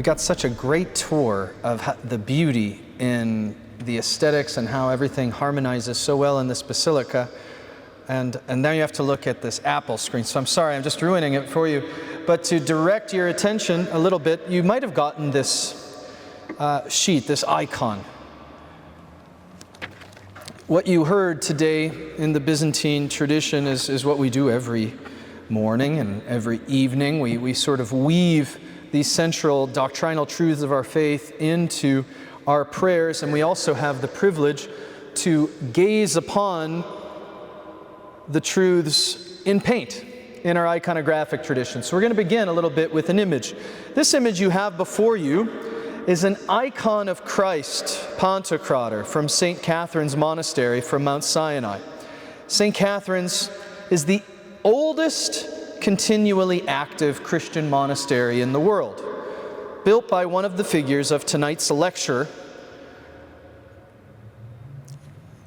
got such a great tour of the beauty in the aesthetics and how everything harmonizes so well in this basilica. And now you have to look at this Apple screen. So I'm sorry, I'm just ruining it for you. But to direct your attention a little bit, you might have gotten this sheet, this icon. What you heard today in the Byzantine tradition is what we do every morning and every evening. We sort of weave these central doctrinal truths of our faith into our prayers, and we also have the privilege to gaze upon the truths in paint in our iconographic tradition. So we're going to begin a little bit with an image. This image you have before you is an icon of Christ, Pantocrator, from St. Catherine's Monastery from Mount Sinai. St. Catherine's is the oldest continually active Christian monastery in the world, built by one of the figures of tonight's lecture,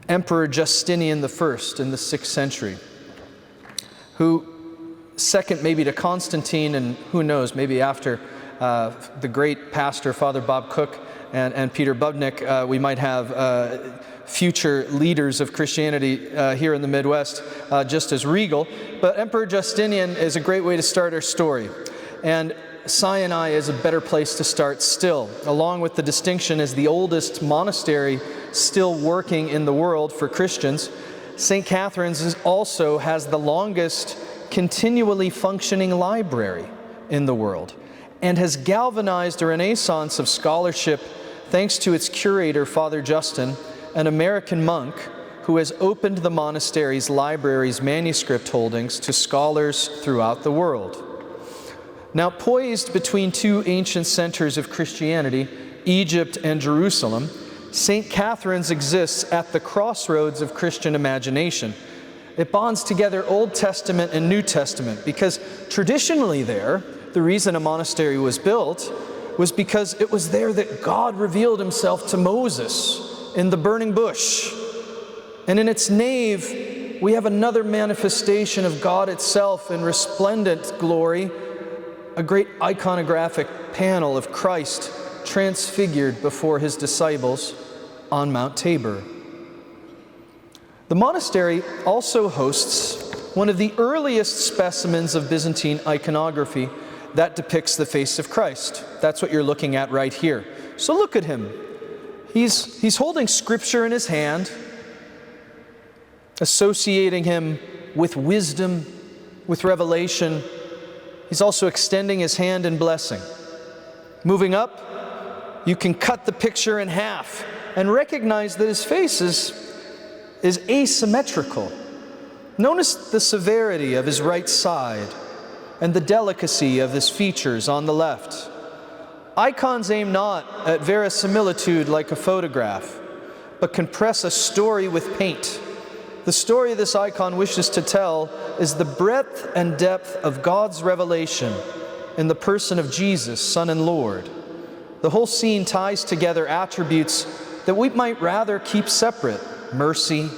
Emperor Justinian I in the 6th century, who, second maybe to Constantine, and who knows, maybe after the great pastor, Father Bob Cook and Peter Bubnick, we might have future leaders of Christianity here in the Midwest, just as regal. But Emperor Justinian is a great way to start our story. And Sinai is a better place to start still, along with the distinction as the oldest monastery still working in the world for Christians. St. Catherine's also has the longest continually functioning library in the world, and has galvanized a renaissance of scholarship thanks to its curator, Father Justin, an American monk who has opened the monastery's library's manuscript holdings to scholars throughout the world. Now, poised between two ancient centers of Christianity, Egypt and Jerusalem, St. Catherine's exists at the crossroads of Christian imagination. It bonds together Old Testament and New Testament because traditionally there, the reason a monastery was built was because it was there that God revealed himself to Moses in the burning bush. And in its nave, we have another manifestation of God itself in resplendent glory, a great iconographic panel of Christ transfigured before his disciples on Mount Tabor. The monastery also hosts one of the earliest specimens of Byzantine iconography that depicts the face of Christ. That's what you're looking at right here. So look at him. He's holding Scripture in his hand, associating him with wisdom, with revelation. He's also extending his hand in blessing. Moving up, you can cut the picture in half and recognize that his face is asymmetrical. Notice the severity of his right side and the delicacy of his features on the left. Icons aim not at verisimilitude like a photograph, but can press a story with paint. The story this icon wishes to tell is the breadth and depth of God's revelation in the person of Jesus, Son and Lord. The whole scene ties together attributes that we might rather keep separate: mercy,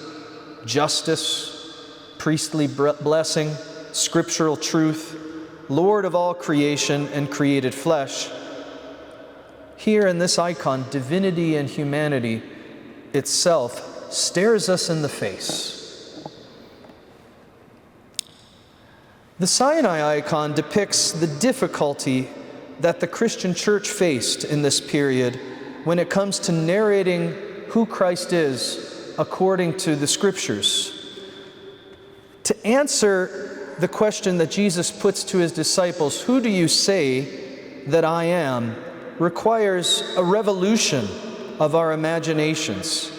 justice, priestly blessing, scriptural truth, Lord of all creation and created flesh. Here in this icon, divinity and humanity itself stares us in the face. The Sinai icon depicts the difficulty that the Christian church faced in this period when it comes to narrating who Christ is according to the Scriptures. To answer the question that Jesus puts to his disciples, "Who do you say that I am?" requires a revolution of our imaginations.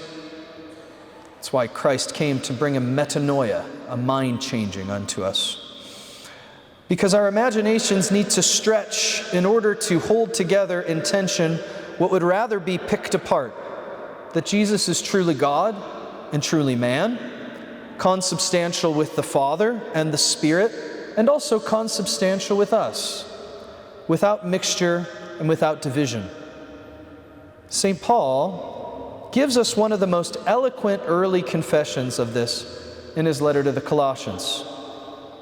That's why Christ came to bring a metanoia, a mind changing unto us. Because our imaginations need to stretch in order to hold together in tension what would rather be picked apart: that Jesus is truly God and truly man, consubstantial with the Father and the Spirit, and also consubstantial with us, without mixture and without division. St. Paul gives us one of the most eloquent early confessions of this in his letter to the Colossians.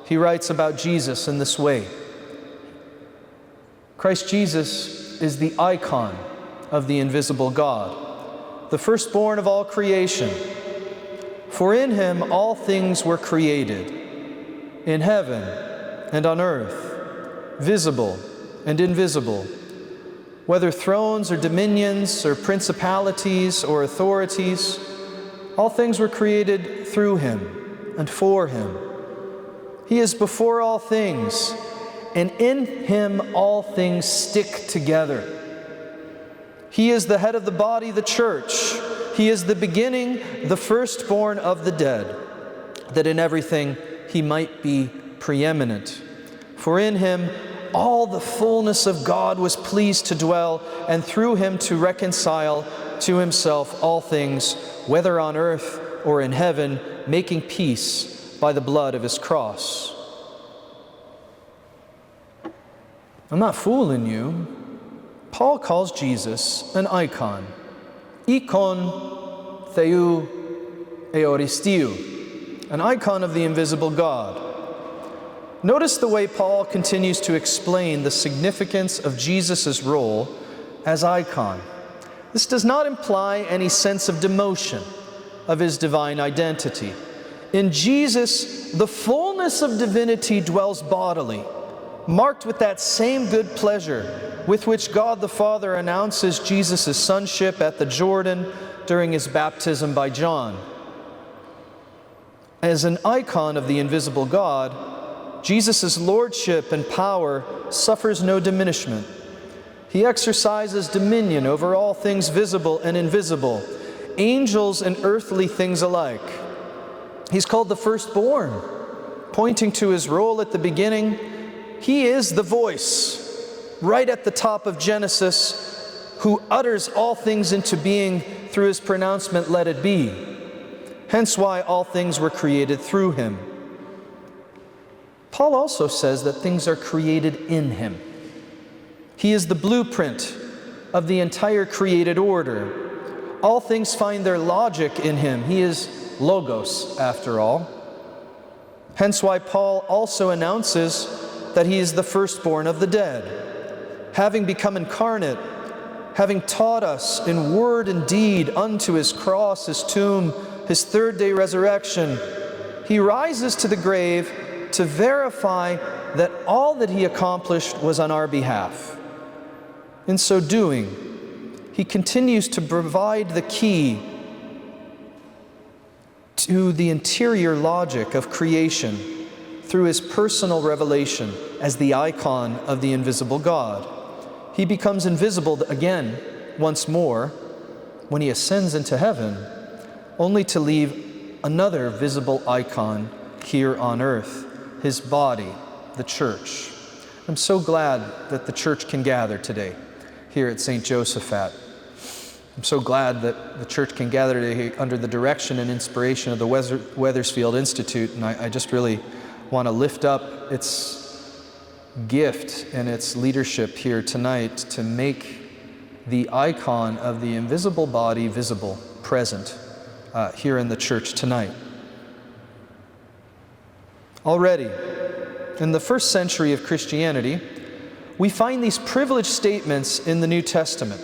He writes about Jesus in this way: Christ Jesus is the icon of the invisible God, the firstborn of all creation. For in him all things were created, in heaven and on earth, visible and invisible, whether thrones or dominions or principalities or authorities, all things were created through him and for him. He is before all things, and in him all things stick together. He is the head of the body, the church. He is the beginning, the firstborn of the dead, that in everything he might be preeminent. For in him all the fullness of God was pleased to dwell, and through him to reconcile to himself all things, whether on earth or in heaven, making peace by the blood of his cross. I'm not fooling you. Paul calls Jesus an icon. Ikon theou eoristiu, an icon of the invisible God. Notice the way Paul continues to explain the significance of Jesus' role as icon. This does not imply any sense of demotion of his divine identity. In Jesus, the fullness of divinity dwells bodily, marked with that same good pleasure with which God the Father announces Jesus' sonship at the Jordan during his baptism by John. As an icon of the invisible God, Jesus' lordship and power suffers no diminishment. He exercises dominion over all things visible and invisible, angels and earthly things alike. He's called the firstborn, pointing to his role at the beginning. He is the voice, right at the top of Genesis, who utters all things into being through his pronouncement, "Let it be." Hence why all things were created through him. Paul also says that things are created in him. He is the blueprint of the entire created order. All things find their logic in him. He is Logos, after all. Hence why Paul also announces that he is the firstborn of the dead. Having become incarnate, having taught us in word and deed unto his cross, his tomb, his third-day resurrection, he rises to the grave to verify that all that he accomplished was on our behalf. In so doing, he continues to provide the key to the interior logic of creation through his personal revelation as the icon of the invisible God. He becomes invisible again, once more, when he ascends into heaven, only to leave another visible icon here on earth, his body, the church. I'm so glad that the church can gather today here at St. Josaphat. I'm so glad that the church can gather today under the direction and inspiration of the Wethersfield Institute, and I just really want to lift up its gift and its leadership here tonight to make the icon of the invisible body visible, present here in the church tonight. Already, in the first century of Christianity, we find these privileged statements in the New Testament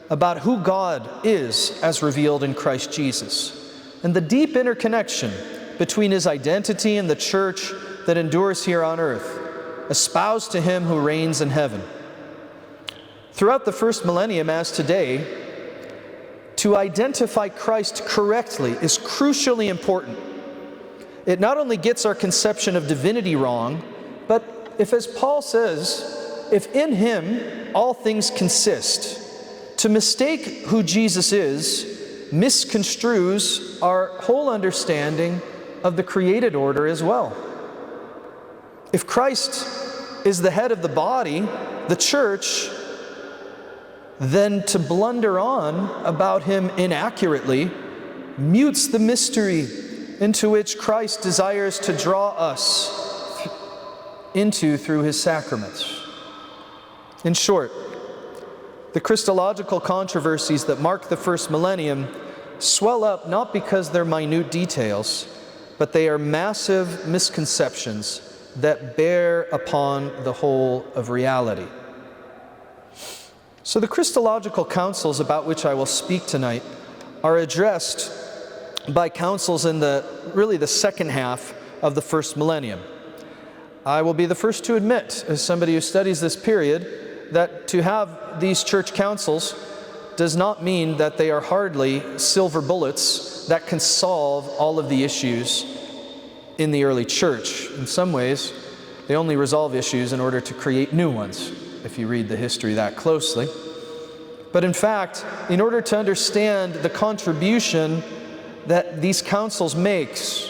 about who God is as revealed in Christ Jesus, and the deep interconnection between his identity and the church that endures here on earth, espoused to him who reigns in heaven. Throughout the first millennium, as today, to identify Christ correctly is crucially important. It not only gets our conception of divinity wrong, but if, as Paul says, if in him all things consist, to mistake who Jesus is misconstrues our whole understanding of the created order as well. If Christ is the head of the body, the church, then to blunder on about him inaccurately mutes the mystery into which Christ desires to draw us into through his sacraments. In short, the Christological controversies that mark the first millennium swell up not because they're minute details, but they are massive misconceptions that bear upon the whole of reality. So the Christological councils about which I will speak tonight are addressed by councils in really the second half of the first millennium. I will be the first to admit, as somebody who studies this period, that to have these church councils does not mean that they are hardly silver bullets that can solve all of the issues in the early church. In some ways, they only resolve issues in order to create new ones, if you read the history that closely. But in fact, in order to understand the contribution that these councils makes,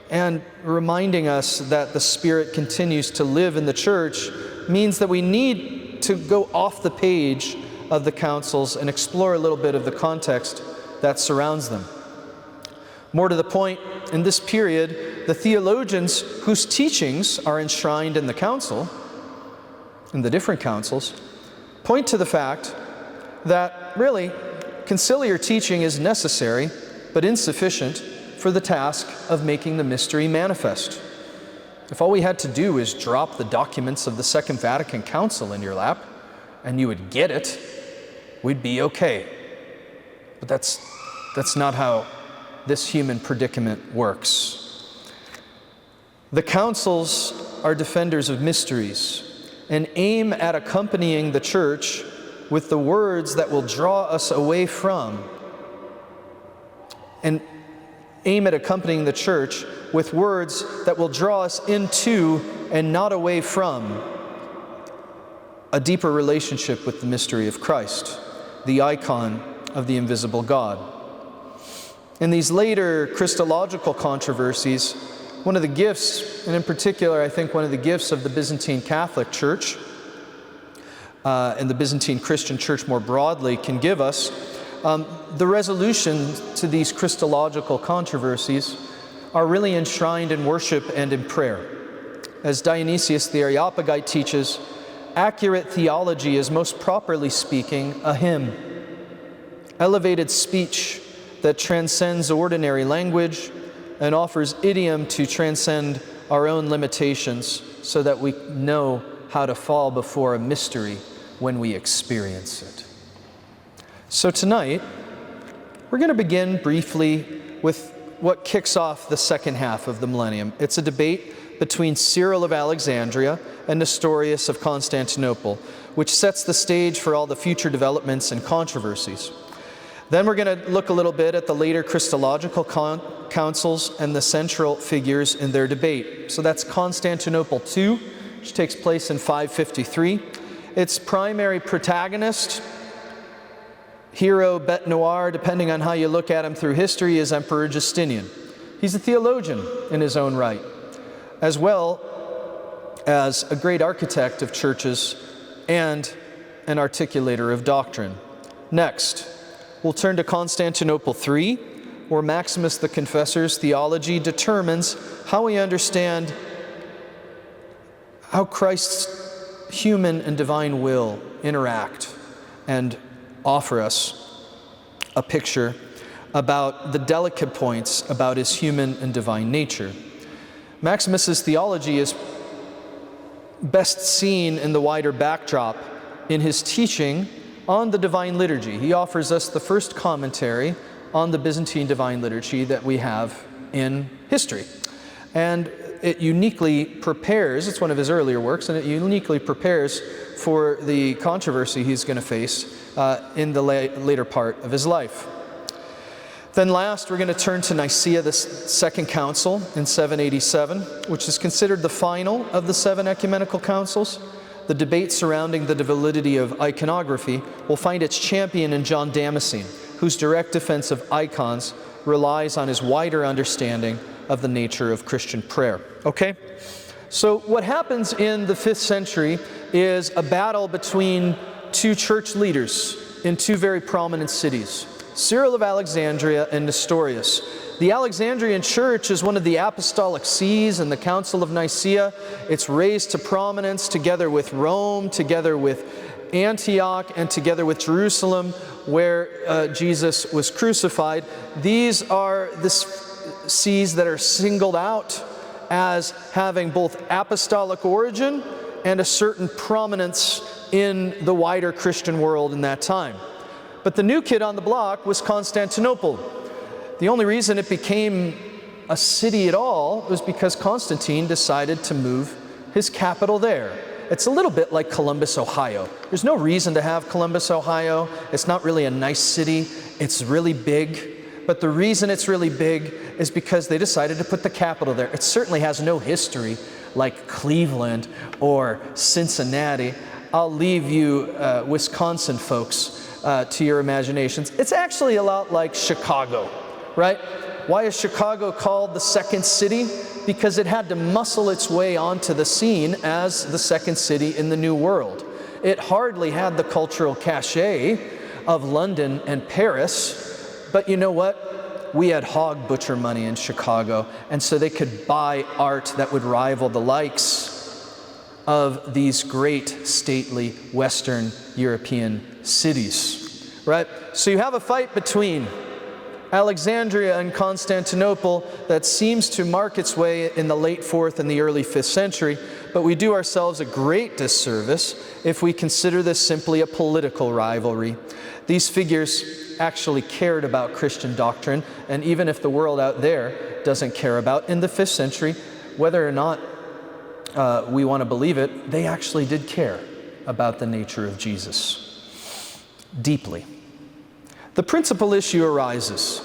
and reminding us that the Spirit continues to live in the church, means that we need to go off the page of the councils and explore a little bit of the context that surrounds them. More to the point, in this period, the theologians whose teachings are enshrined in the council, in the different councils, point to the fact that really conciliar teaching is necessary but insufficient for the task of making the mystery manifest. If all we had to do is drop the documents of the Second Vatican Council in your lap and you would get it, we'd be okay. But that's not how this human predicament works. The councils are defenders of mysteries and aim at accompanying the church with the words that will draw us away from, and aim at accompanying the church with words that will draw us into and not away from a deeper relationship with the mystery of Christ, the icon of the invisible God. In these later Christological controversies, one of the gifts, and in particular I think one of the gifts of the Byzantine Catholic Church, and the Byzantine Christian Church more broadly, can give us, the resolution to these Christological controversies are really enshrined in worship and in prayer. As Dionysius the Areopagite teaches, accurate theology is most properly speaking a hymn, elevated speech that transcends ordinary language and offers idiom to transcend our own limitations so that we know how to fall before a mystery when we experience it. So tonight, we're going to begin briefly with what kicks off the second half of the millennium. It's a debate between Cyril of Alexandria and Nestorius of Constantinople, which sets the stage for all the future developments and controversies. Then we're going to look a little bit at the later Christological councils and the central figures in their debate. So that's Constantinople II, which takes place in 553. Its primary protagonist, hero, bête noire, depending on how you look at him through history, is Emperor Justinian. He's a theologian in his own right, as well as a great architect of churches and an articulator of doctrine. Next, we'll turn to Constantinople III, where Maximus the Confessor's theology determines how we understand how Christ's human and divine will interact and offer us a picture about the delicate points about his human and divine nature. Maximus's theology is best seen in the wider backdrop in his teaching on the Divine Liturgy. He offers us the first commentary on the Byzantine Divine Liturgy that we have in history. And it uniquely prepares, it's one of his earlier works, and it uniquely prepares for the controversy he's going to face in the later part of his life. Then last, we're going to turn to Nicaea, the Second Council in 787, which is considered the final of the 7 ecumenical councils. The debate surrounding the validity of iconography will find its champion in John Damascene, whose direct defense of icons relies on his wider understanding of the nature of Christian prayer. Okay? So what happens in the 5th century is a battle between two church leaders in two very prominent cities, Cyril of Alexandria and Nestorius. The Alexandrian Church is one of the apostolic sees in the Council of Nicaea. It's raised to prominence together with Rome, together with Antioch, and together with Jerusalem, where Jesus was crucified. These are the sees that are singled out as having both apostolic origin and a certain prominence in the wider Christian world in that time. But the new kid on the block was Constantinople. The only reason it became a city at all was because Constantine decided to move his capital there. It's a little bit like Columbus, Ohio. There's no reason to have Columbus, Ohio. It's not really a nice city. It's really big. But the reason it's really big is because they decided to put the capital there. It certainly has no history like Cleveland or Cincinnati. I'll leave you Wisconsin folks to your imaginations. It's actually a lot like Chicago, right? Why is Chicago called the second city? Because it had to muscle its way onto the scene as the second city in the New World. It hardly had the cultural cachet of London and Paris, but you know what? We had hog butcher money in Chicago, and so they could buy art that would rival the likes of these great stately Western European cities, right? So you have a fight between Alexandria and Constantinople that seems to mark its way in the late 4th and the early 5th century, but we do ourselves a great disservice if we consider this simply a political rivalry. These figures actually cared about Christian doctrine, and even if the world out there doesn't care about, in the 5th century, whether or not we want to believe it, they actually did care about the nature of Jesus deeply. The principal issue arises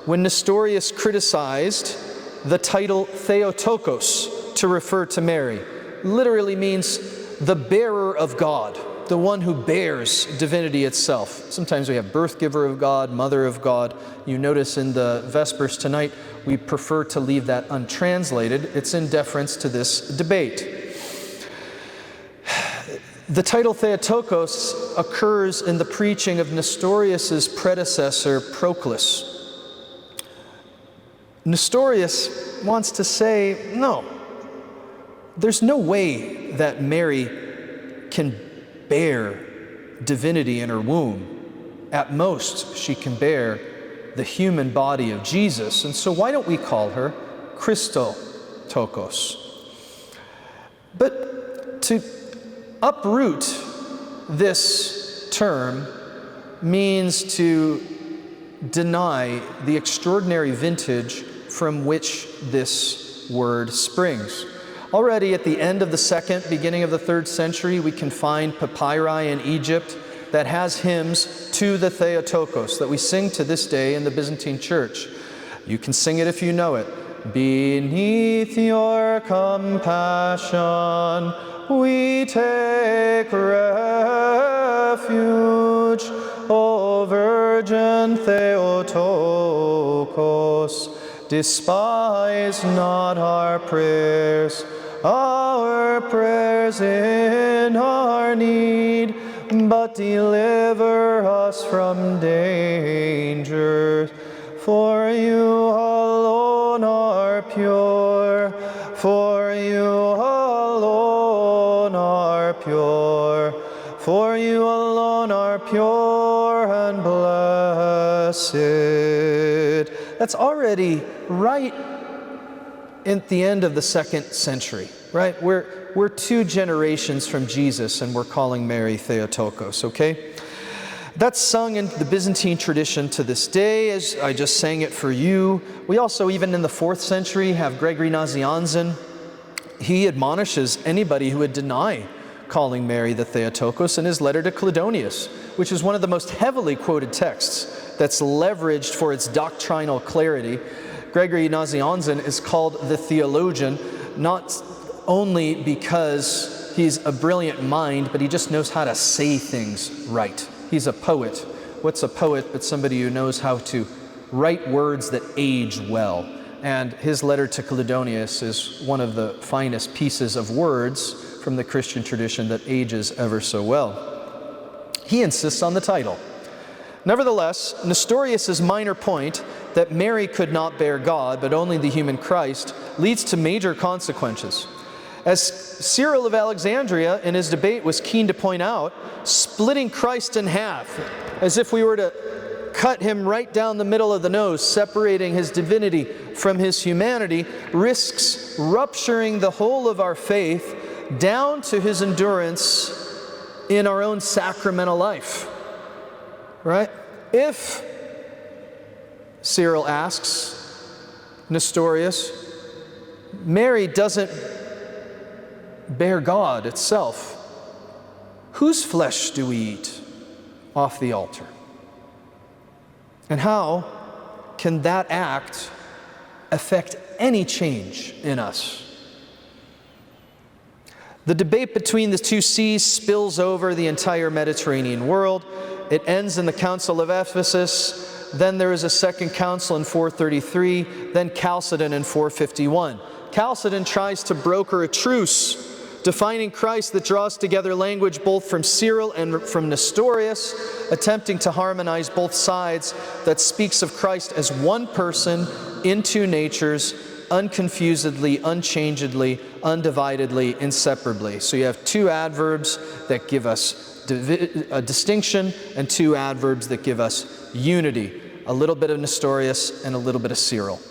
when Nestorius criticized the title Theotokos to refer to Mary. Literally means the bearer of God, the one who bears divinity itself. Sometimes we have birth giver of God, mother of God. You notice in the Vespers tonight, we prefer to leave that untranslated. It's in deference to this debate. The title Theotokos occurs in the preaching of Nestorius' predecessor, Proclus. Nestorius wants to say, no, there's no way that Mary can bear divinity in her womb. At most, she can bear the human body of Jesus. And so why don't we call her Christotokos? But to uproot this term means to deny the extraordinary vintage from which this word springs. Already at the end of the 2nd, beginning of the 3rd century, we can find papyri in Egypt that has hymns to the Theotokos that we sing to this day in the Byzantine Church. You can sing it if you know it. Beneath your compassion we take refuge, O Virgin Theotokos. Despise not our prayers in our need, but deliver us from dangers. For you alone are pure, for you alone are pure, for you alone are pure and blessed. That's already right at the end of the 2nd century, right? We're 2 generations from Jesus and we're calling Mary Theotokos, okay? That's sung in the Byzantine tradition to this day, as I just sang it for you. We also, even in the 4th century, have Gregory Nazianzen. He admonishes anybody who would deny calling Mary the Theotokos in his letter to Cladonius, which is one of the most heavily quoted texts that's leveraged for its doctrinal clarity. Gregory Nazianzen is called the theologian, not only because he's a brilliant mind, but he just knows how to say things right. He's a poet. What's a poet but somebody who knows how to write words that age well? And his letter to Cladonius is one of the finest pieces of words from the Christian tradition that ages ever so well. He insists on the title. Nevertheless, Nestorius' minor point that Mary could not bear God, but only the human Christ, leads to major consequences. As Cyril of Alexandria in his debate was keen to point out, splitting Christ in half, as if we were to cut him right down the middle of the nose, separating his divinity from his humanity, risks rupturing the whole of our faith down to his endurance in our own sacramental life, right? If, Cyril asks, Nestorius, Mary doesn't bear God itself, whose flesh do we eat off the altar? And how can that act affect any change in us? The debate between the two seas spills over the entire Mediterranean world. It ends in the Council of Ephesus. Then there is a second council in 433, then Chalcedon in 451. Chalcedon tries to broker a truce, defining Christ that draws together language both from Cyril and from Nestorius, attempting to harmonize both sides, that speaks of Christ as one person in two natures, unconfusedly, unchangeably, undividedly, inseparably. So you have two adverbs that give us a distinction and two adverbs that give us unity. A little bit of Nestorius and a little bit of Cyril.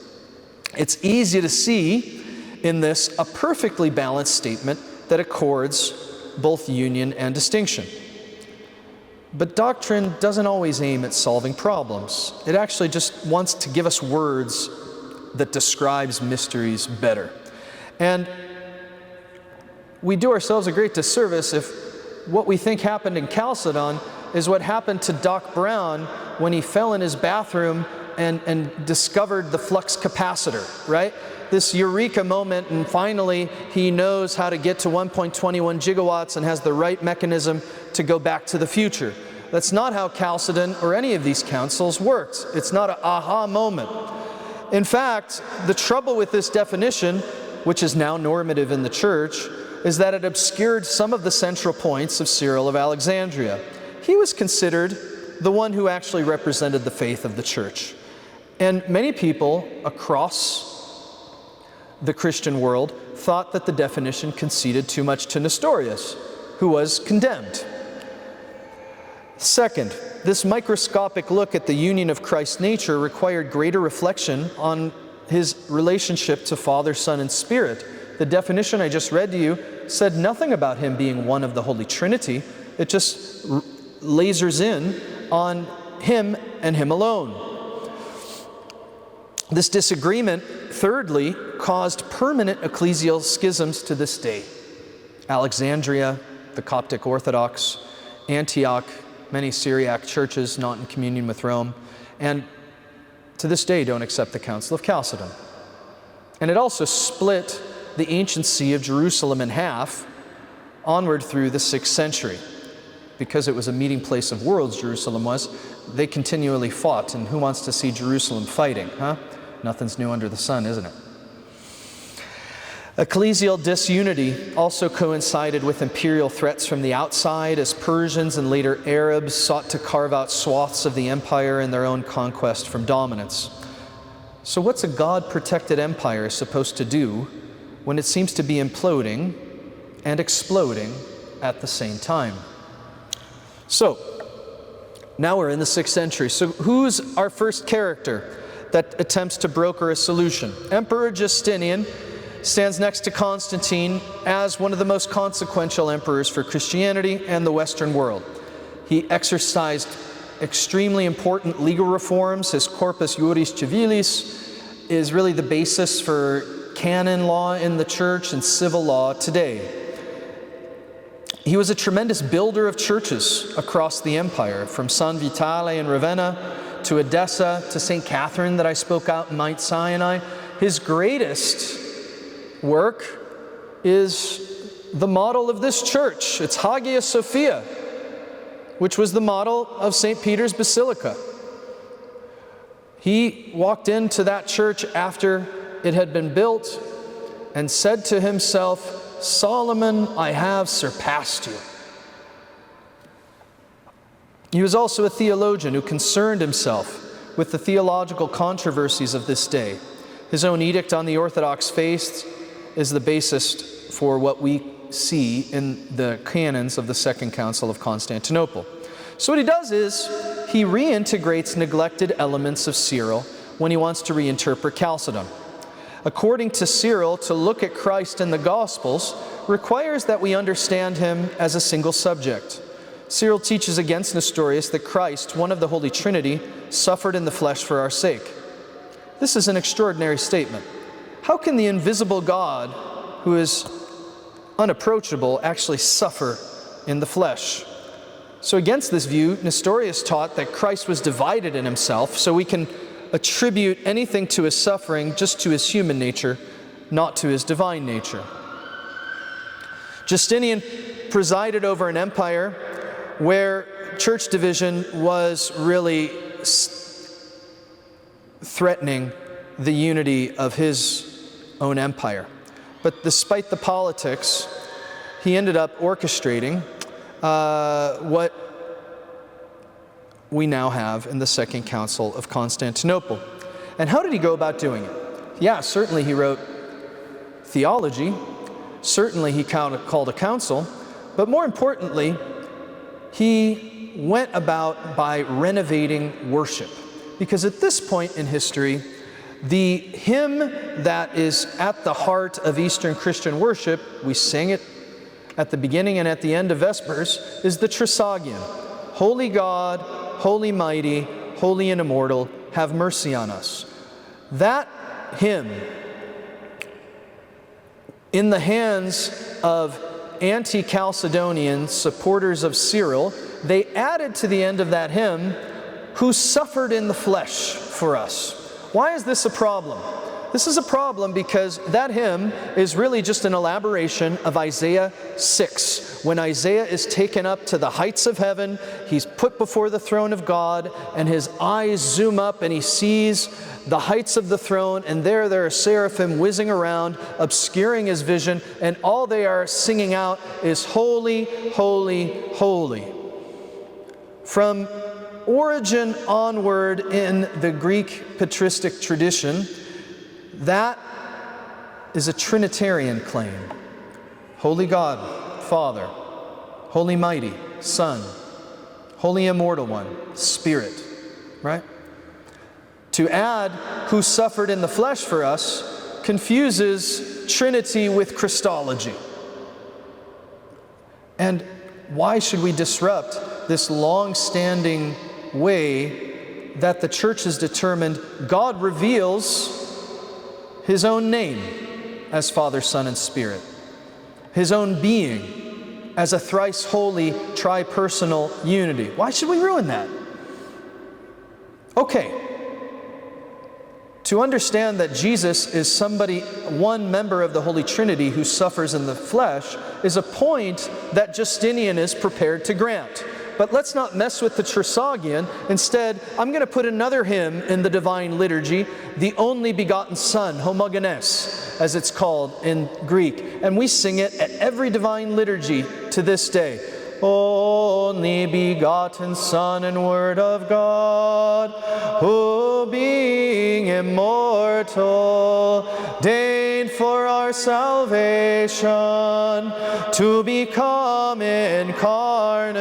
It's easy to see in this a perfectly balanced statement that accords both union and distinction. But doctrine doesn't always aim at solving problems. It actually just wants to give us words that describes mysteries better. And we do ourselves a great disservice if what we think happened in Chalcedon is what happened to Doc Brown when he fell in his bathroom and discovered the flux capacitor, right? This eureka moment, and finally he knows how to get to 1.21 gigawatts and has the right mechanism to go back to the future. That's not how Chalcedon or any of these councils worked. It's not an aha moment. In fact, the trouble with this definition, which is now normative in the Church, is that it obscured some of the central points of Cyril of Alexandria. He was considered the one who actually represented the faith of the Church. And many people across the Christian world thought that the definition conceded too much to Nestorius, who was condemned. Second, this microscopic look at the union of Christ's nature required greater reflection on his relationship to Father, Son, and Spirit. The definition I just read to you said nothing about him being one of the Holy Trinity. It just lasers in on him and him alone. This disagreement, thirdly, caused permanent ecclesial schisms to this day. Alexandria, the Coptic Orthodox, Antioch, many Syriac churches not in communion with Rome, and to this day don't accept the Council of Chalcedon. And it also split the ancient see of Jerusalem in half onward through the 6th century. Because it was a meeting place of worlds, Jerusalem was, they continually fought, and who wants to see Jerusalem fighting, huh? Nothing's new under the sun, isn't it? Ecclesial disunity also coincided with imperial threats from the outside as Persians and later Arabs sought to carve out swaths of the empire in their own conquest from dominance. So what's a God-protected empire supposed to do when it seems to be imploding and exploding at the same time? So, now we're in the 6th century. So who's our first character that attempts to broker a solution? Emperor Justinian stands next to Constantine as one of the most consequential emperors for Christianity and the Western world. He exercised extremely important legal reforms. His Corpus Juris Civilis is really the basis for canon law in the church and civil law today. He was a tremendous builder of churches across the empire, from San Vitale in Ravenna to Edessa to St. Catherine that I spoke out in Mount Sinai. His greatest work is the model of this church. It's Hagia Sophia, which was the model of St. Peter's Basilica. He walked into that church after it had been built and said to himself, "Solomon, I have surpassed you." He was also a theologian who concerned himself with the theological controversies of this day. His own edict on the Orthodox faith is the basis for what we see in the canons of the Second Council of Constantinople. So what he does is he reintegrates neglected elements of Cyril when he wants to reinterpret Chalcedon. According to Cyril, to look at Christ in the Gospels requires that we understand him as a single subject. Cyril teaches against Nestorius that Christ, one of the Holy Trinity, suffered in the flesh for our sake. This is an extraordinary statement. How can the invisible God, who is unapproachable, actually suffer in the flesh? So against this view, Nestorius taught that Christ was divided in himself, so we can attribute anything to his suffering just to his human nature, not to his divine nature. Justinian presided over an empire where church division was really threatening the unity of his own empire. But despite the politics, he ended up orchestrating what we now have in the Second Council of Constantinople. And how did he go about doing it? Yeah, certainly he wrote theology, certainly he called a council, but more importantly, he went about by renovating worship. Because at this point in history, the hymn that is at the heart of Eastern Christian worship, we sing it at the beginning and at the end of Vespers, is the Trisagion. Holy God, holy mighty, holy and immortal, have mercy on us. That hymn, in the hands of anti-Chalcedonian supporters of Cyril, they added to the end of that hymn, who suffered in the flesh for us. Why is this a problem? This is a problem because that hymn is really just an elaboration of Isaiah 6. When Isaiah is taken up to the heights of heaven, he's put before the throne of God, and his eyes zoom up and he sees the heights of the throne, and there are seraphim whizzing around, obscuring his vision, and all they are singing out is holy, holy, holy. From origin onward in the Greek patristic tradition, that is a Trinitarian claim. Holy God, Father, Holy Mighty, Son, Holy Immortal One, Spirit, right? To add who suffered in the flesh for us confuses Trinity with Christology. And why should we disrupt this long-standing way that the church has determined God reveals his own name as Father, Son, and Spirit, his own being as a thrice holy, tri-personal unity? Why should we ruin that? Okay, to understand that Jesus is somebody, one member of the Holy Trinity who suffers in the flesh, is a point that Justinian is prepared to grant. But let's not mess with the Trisagion. Instead, I'm going to put another hymn in the Divine Liturgy, the Only Begotten Son, homogenes, as it's called in Greek. And we sing it at every Divine Liturgy to this day. Only begotten Son and Word of God, who being immortal, deigned for our salvation to become incarnate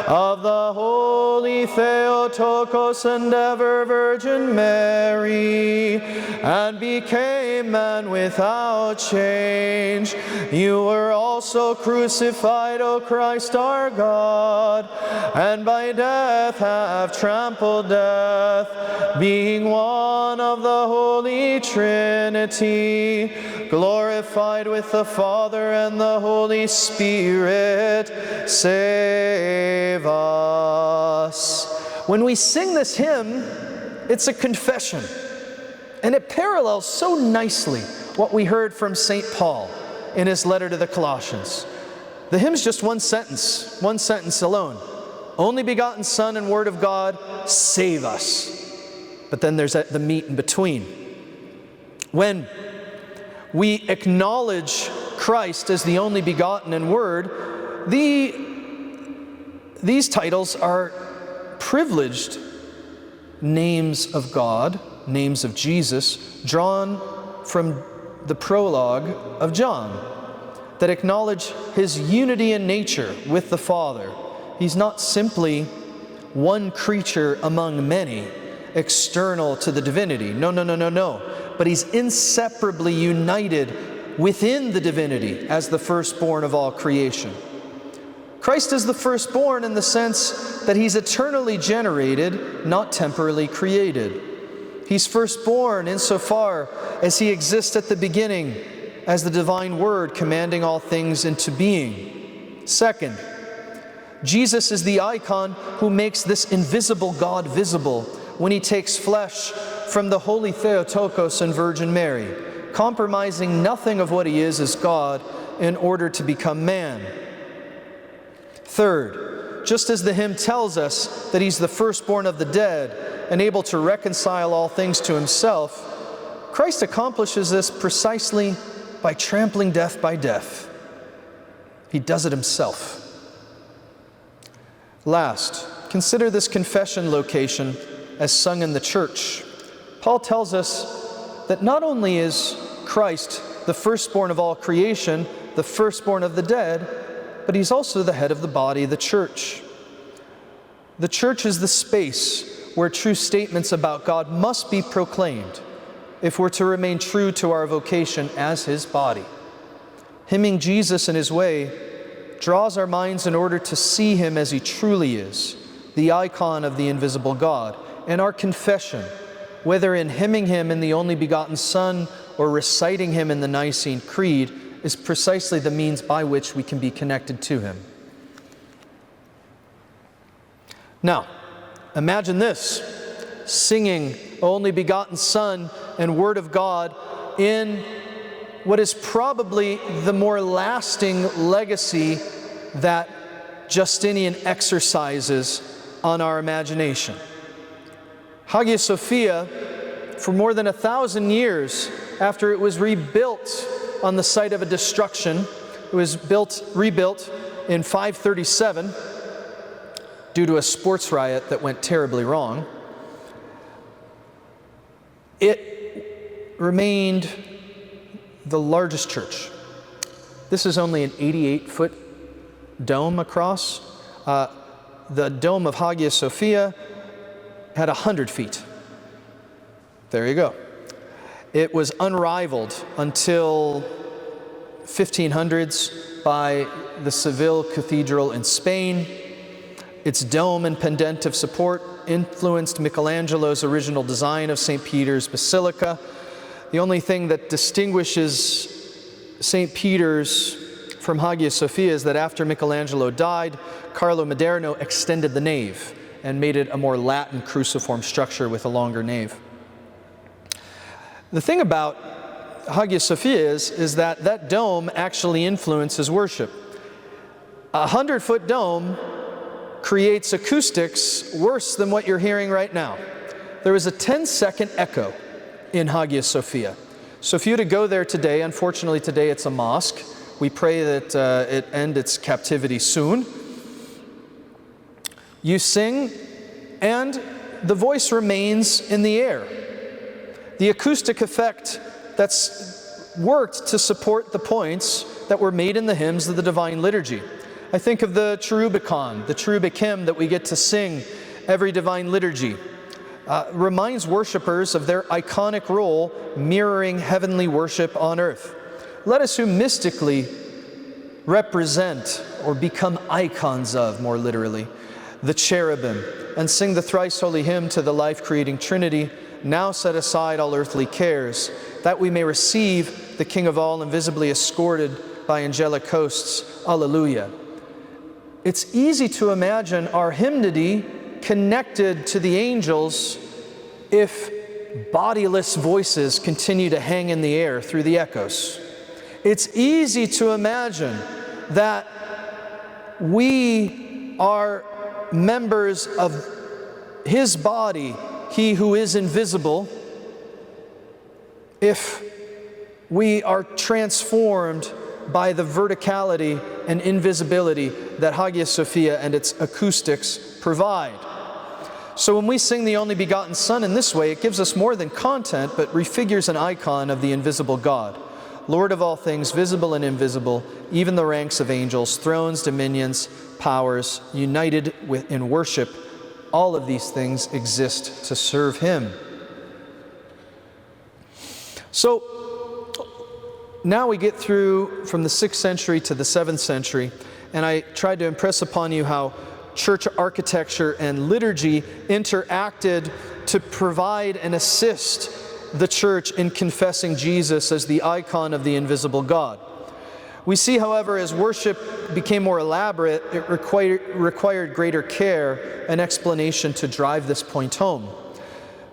of the Holy Theotokos and ever Virgin Mary, and became man without change. You were also crucified, O Christ our God, and by death have trampled death, being one of the Holy Trinity, glorified with the Father and the Holy Spirit, save us. When we sing this hymn, it's a confession, and it parallels so nicely what we heard from St. Paul in his letter to the Colossians. The hymn's just one sentence alone. Only begotten Son and Word of God, save us. But then there's the meat in between. When we acknowledge Christ as the only begotten and Word, these titles are privileged names of God, names of Jesus, drawn from the prologue of John, that acknowledge his unity in nature with the Father. He's not simply one creature among many, external to the divinity. No, no, no, no, no. But he's inseparably united within the divinity as the firstborn of all creation. Christ is the firstborn in the sense that he's eternally generated, not temporally created. He's firstborn insofar as he exists at the beginning as the divine word commanding all things into being. Second, Jesus is the icon who makes this invisible God visible when he takes flesh from the holy Theotokos and Virgin Mary, compromising nothing of what he is as God in order to become man. Third, just as the hymn tells us that he's the firstborn of the dead and able to reconcile all things to himself, Christ accomplishes this precisely by trampling death by death. He does it himself. Last, consider this confession location as sung in the church. Paul tells us that not only is Christ the firstborn of all creation, the firstborn of the dead, but he's also the head of the body, the church. The church is the space where true statements about God must be proclaimed if we're to remain true to our vocation as his body. Hymning Jesus in his way draws our minds in order to see him as he truly is, the icon of the invisible God. And our confession, whether in hymning him in the only begotten Son or reciting him in the Nicene Creed, is precisely the means by which we can be connected to him. Now, imagine this, singing only begotten Son and Word of God in what is probably the more lasting legacy that Justinian exercises on our imagination. Hagia Sophia, for more than 1,000 years after it was rebuilt on the site of a destruction, it was rebuilt in 537 due to a sports riot that went terribly wrong. It remained the largest church. This is only an 88-foot dome across. The dome of Hagia Sophia had 100 feet. There you go. It was unrivaled until 1500s by the Seville Cathedral in Spain. Its dome and pendentive support influenced Michelangelo's original design of St. Peter's Basilica. The only thing that distinguishes St. Peter's from Hagia Sophia is that after Michelangelo died, Carlo Maderno extended the nave and made it a more Latin cruciform structure with a longer nave. The thing about Hagia Sophia is that that dome actually influences worship. A 100-foot dome creates acoustics worse than what you're hearing right now. There is a 10-second echo in Hagia Sophia. So if you were to go there today, unfortunately today it's a mosque. We pray that it end its captivity soon. You sing and the voice remains in the air. The acoustic effect that's worked to support the points that were made in the hymns of the Divine Liturgy. I think of the Cherubicon, the cherubic hymn that we get to sing every Divine Liturgy. Reminds worshipers of their iconic role mirroring heavenly worship on earth. Let us who mystically represent or become icons of, more literally, the cherubim and sing the thrice holy hymn to the life-creating Trinity, now set aside all earthly cares, that we may receive the King of all invisibly escorted by angelic hosts. Alleluia. It's easy to imagine our hymnody connected to the angels if bodiless voices continue to hang in the air through the echoes. It's easy to imagine that we are members of his body, he who is invisible, if we are transformed by the verticality and invisibility that Hagia Sophia and its acoustics provide. So when we sing the only begotten Son in this way, it gives us more than content, but refigures an icon of the invisible God, Lord of all things, visible and invisible, even the ranks of angels, thrones, dominions, powers, united in worship, all of these things exist to serve him. So now we get through from the 6th century to the 7th century, and I tried to impress upon you how church architecture and liturgy interacted to provide and assist the church in confessing Jesus as the icon of the invisible God. We see, however, as worship became more elaborate, it required greater care and explanation to drive this point home.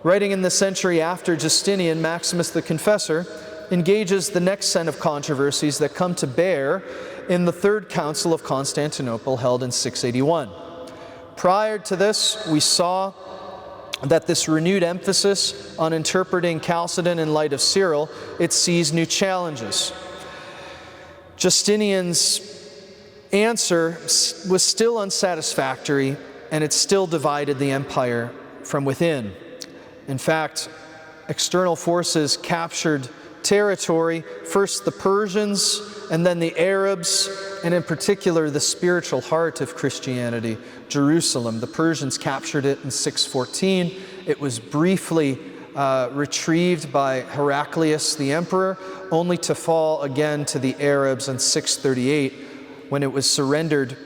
Writing in the century after Justinian, Maximus the Confessor engages the next set of controversies that come to bear in the Third Council of Constantinople held in 681. Prior to this, we saw that this renewed emphasis on interpreting Chalcedon in light of Cyril, it sees new challenges. Justinian's answer was still unsatisfactory, and it still divided the empire from within. In fact, external forces captured territory, first the Persians and then the Arabs, and in particular the spiritual heart of Christianity, Jerusalem. The Persians captured it in 614. It was briefly retrieved by Heraclius the emperor, only to fall again to the Arabs in 638 when it was surrendered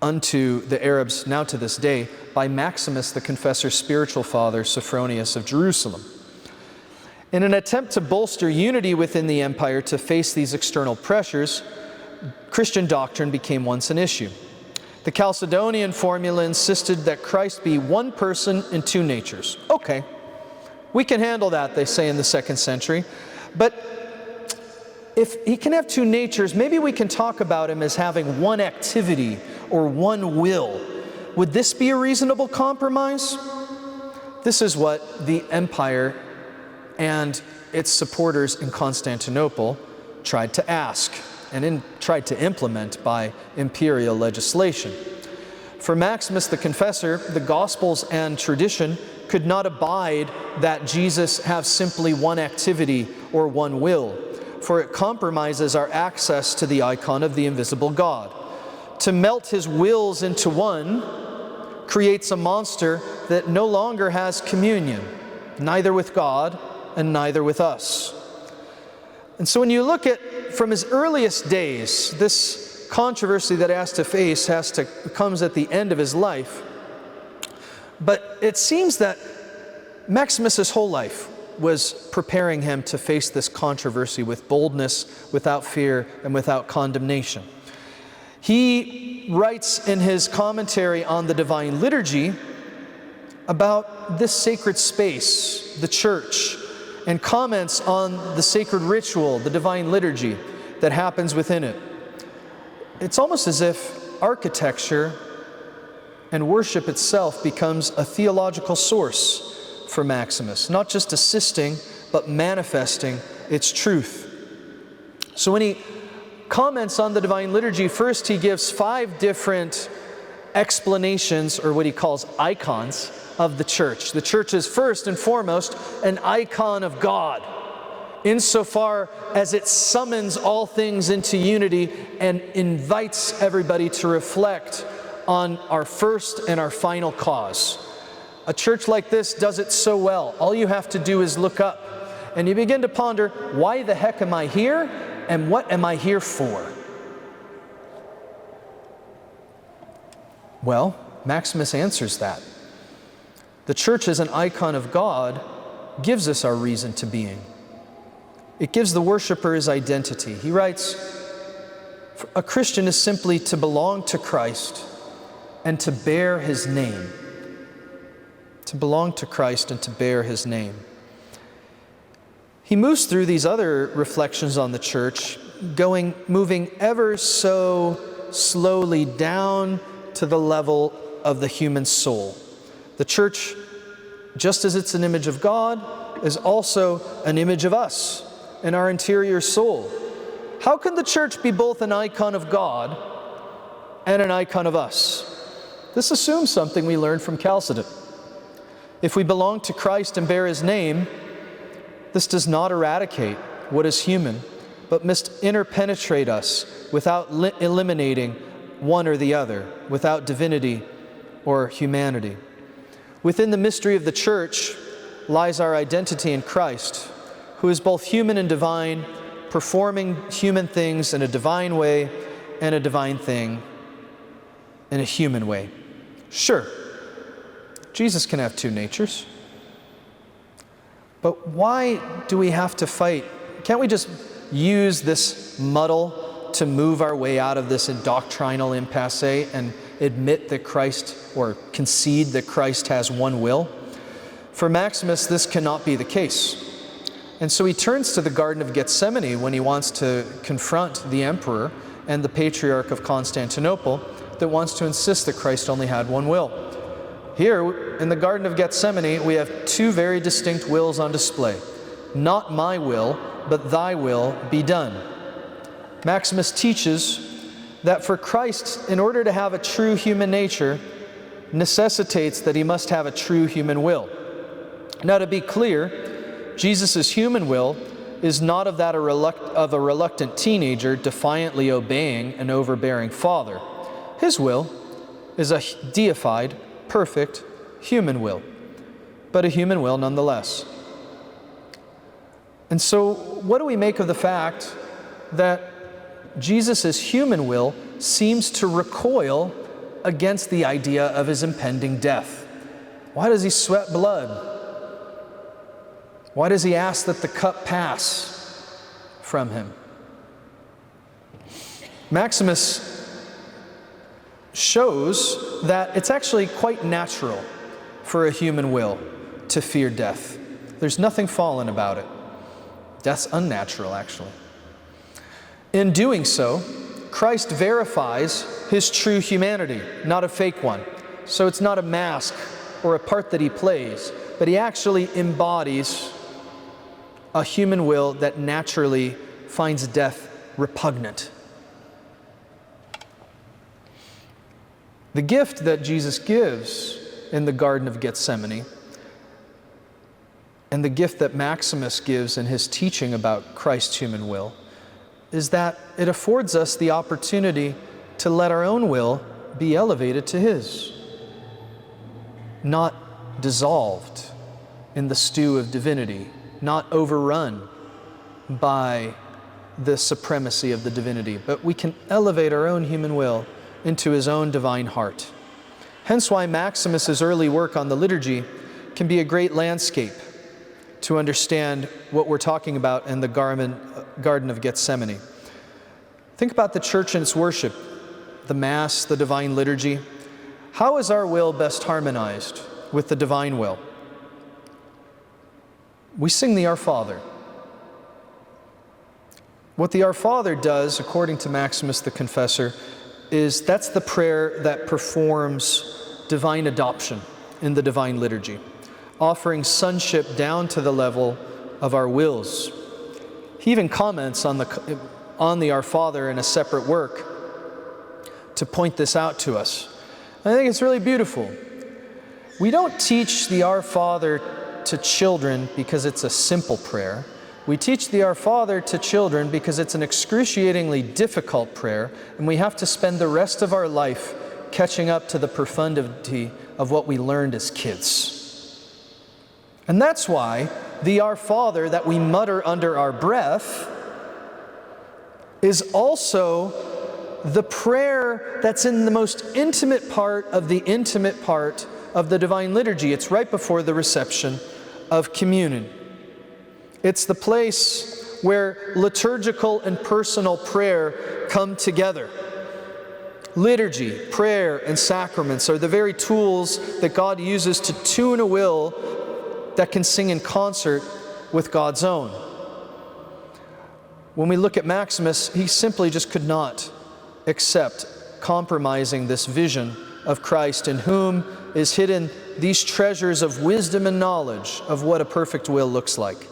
unto the Arabs, now to this day, by Maximus the Confessor's spiritual father, Sophronius of Jerusalem. In an attempt to bolster unity within the empire to face these external pressures, Christian doctrine became once an issue. The Chalcedonian formula insisted that Christ be one person in two natures. Okay, we can handle that, they say in the 2nd century. But if he can have two natures, maybe we can talk about him as having one activity or one will. Would this be a reasonable compromise? This is what the empire and its supporters in Constantinople tried to ask and tried to implement by imperial legislation. For Maximus the Confessor, the Gospels and tradition could not abide that Jesus have simply one activity or one will, for it compromises our access to the icon of the invisible God. To melt his wills into one creates a monster that no longer has communion, neither with God and neither with us. And so when you look at, from his earliest days, this controversy that he has to face comes at the end of his life. But it seems that Maximus's whole life was preparing him to face this controversy with boldness, without fear, and without condemnation. He writes in his commentary on the Divine Liturgy about this sacred space, the church, and comments on the sacred ritual, the Divine Liturgy, that happens within it. It's almost as if architecture and worship itself becomes a theological source for Maximus, not just assisting, but manifesting its truth. So when he comments on the Divine Liturgy, first he gives 5 different explanations, or what he calls icons, of the church. The church is first and foremost an icon of God, insofar as it summons all things into unity and invites everybody to reflect on our first and our final cause. A church like this does it so well. All you have to do is look up, and you begin to ponder, why the heck am I here, and what am I here for? Well, Maximus answers that. The church as an icon of God gives us our reason to being. It gives the worshiper his identity. He writes, a Christian is simply to belong to Christ and to bear his name. To belong to Christ and to bear his name. He moves through these other reflections on the church, moving ever so slowly down to the level of the human soul. The church, just as it's an image of God, is also an image of us in our interior soul. How can the church be both an icon of God and an icon of us? This assumes something we learned from Chalcedon. If we belong to Christ and bear his name, this does not eradicate what is human, but must interpenetrate us without eliminating one or the other, without divinity or humanity. Within the mystery of the Church lies our identity in Christ, who is both human and divine, performing human things in a divine way and a divine thing in a human way. Sure, Jesus can have two natures. But why do we have to fight? Can't we just use this muddle to move our way out of this doctrinal impasse and admit that Christ, or concede that Christ has one will? For Maximus, this cannot be the case. And so he turns to the Garden of Gethsemane when he wants to confront the emperor and the Patriarch of Constantinople that wants to insist that Christ only had one will. Here, in the Garden of Gethsemane, we have two very distinct wills on display. Not my will, but thy will be done. Maximus teaches that for Christ, in order to have a true human nature, necessitates that he must have a true human will. Now, to be clear, Jesus' human will is not of that of a reluctant teenager defiantly obeying an overbearing father. His will is a deified, perfect human will, but a human will nonetheless. And so, what do we make of the fact that Jesus' human will seems to recoil against the idea of his impending death? Why does he sweat blood? Why does he ask that the cup pass from him? Maximus shows that it's actually quite natural for a human will to fear death. There's nothing fallen about it. Death's unnatural, actually. In doing so, Christ verifies his true humanity, not a fake one. So it's not a mask or a part that he plays, but he actually embodies a human will that naturally finds death repugnant. The gift that Jesus gives in the Garden of Gethsemane, and the gift that Maximus gives in his teaching about Christ's human will, is that it affords us the opportunity to let our own will be elevated to his, not dissolved in the stew of divinity, not overrun by the supremacy of the divinity, but we can elevate our own human will into his own divine heart. Hence why Maximus's early work on the liturgy can be a great landscape to understand what we're talking about in the Garden of Gethsemane. Think about the church and its worship, the Mass, the divine liturgy. How is our will best harmonized with the divine will? We sing the Our Father. What the Our Father does, according to Maximus the Confessor, is that's the prayer that performs divine adoption in the divine liturgy, offering sonship down to the level of our wills. He even comments on the Our Father in a separate work to point this out to us. I think it's really beautiful. We don't teach the Our Father to children because it's a simple prayer. We teach the Our Father to children because it's an excruciatingly difficult prayer, and we have to spend the rest of our life catching up to the profundity of what we learned as kids. And that's why the Our Father that we mutter under our breath is also the prayer that's in the most intimate part of the intimate part of the divine liturgy. It's right before the reception of communion. It's the place where liturgical and personal prayer come together. Liturgy, prayer, and sacraments are the very tools that God uses to tune a will that can sing in concert with God's own. When we look at Maximus, he simply just could not accept compromising this vision of Christ, in whom is hidden these treasures of wisdom and knowledge of what a perfect will looks like.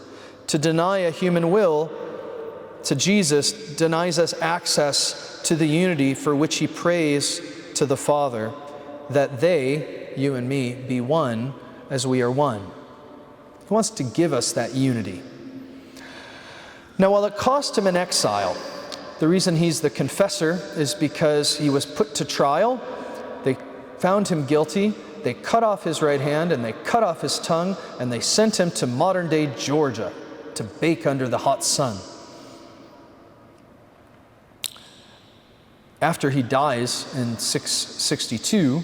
To deny a human will to Jesus denies us access to the unity for which he prays to the Father, that they, you and me, be one as we are one. He wants to give us that unity. Now, while it cost him an exile, the reason he's the confessor is because he was put to trial. They found him guilty, they cut off his right hand and they cut off his tongue, and they sent him to modern-day Georgia to bake under the hot sun. After he dies in 662,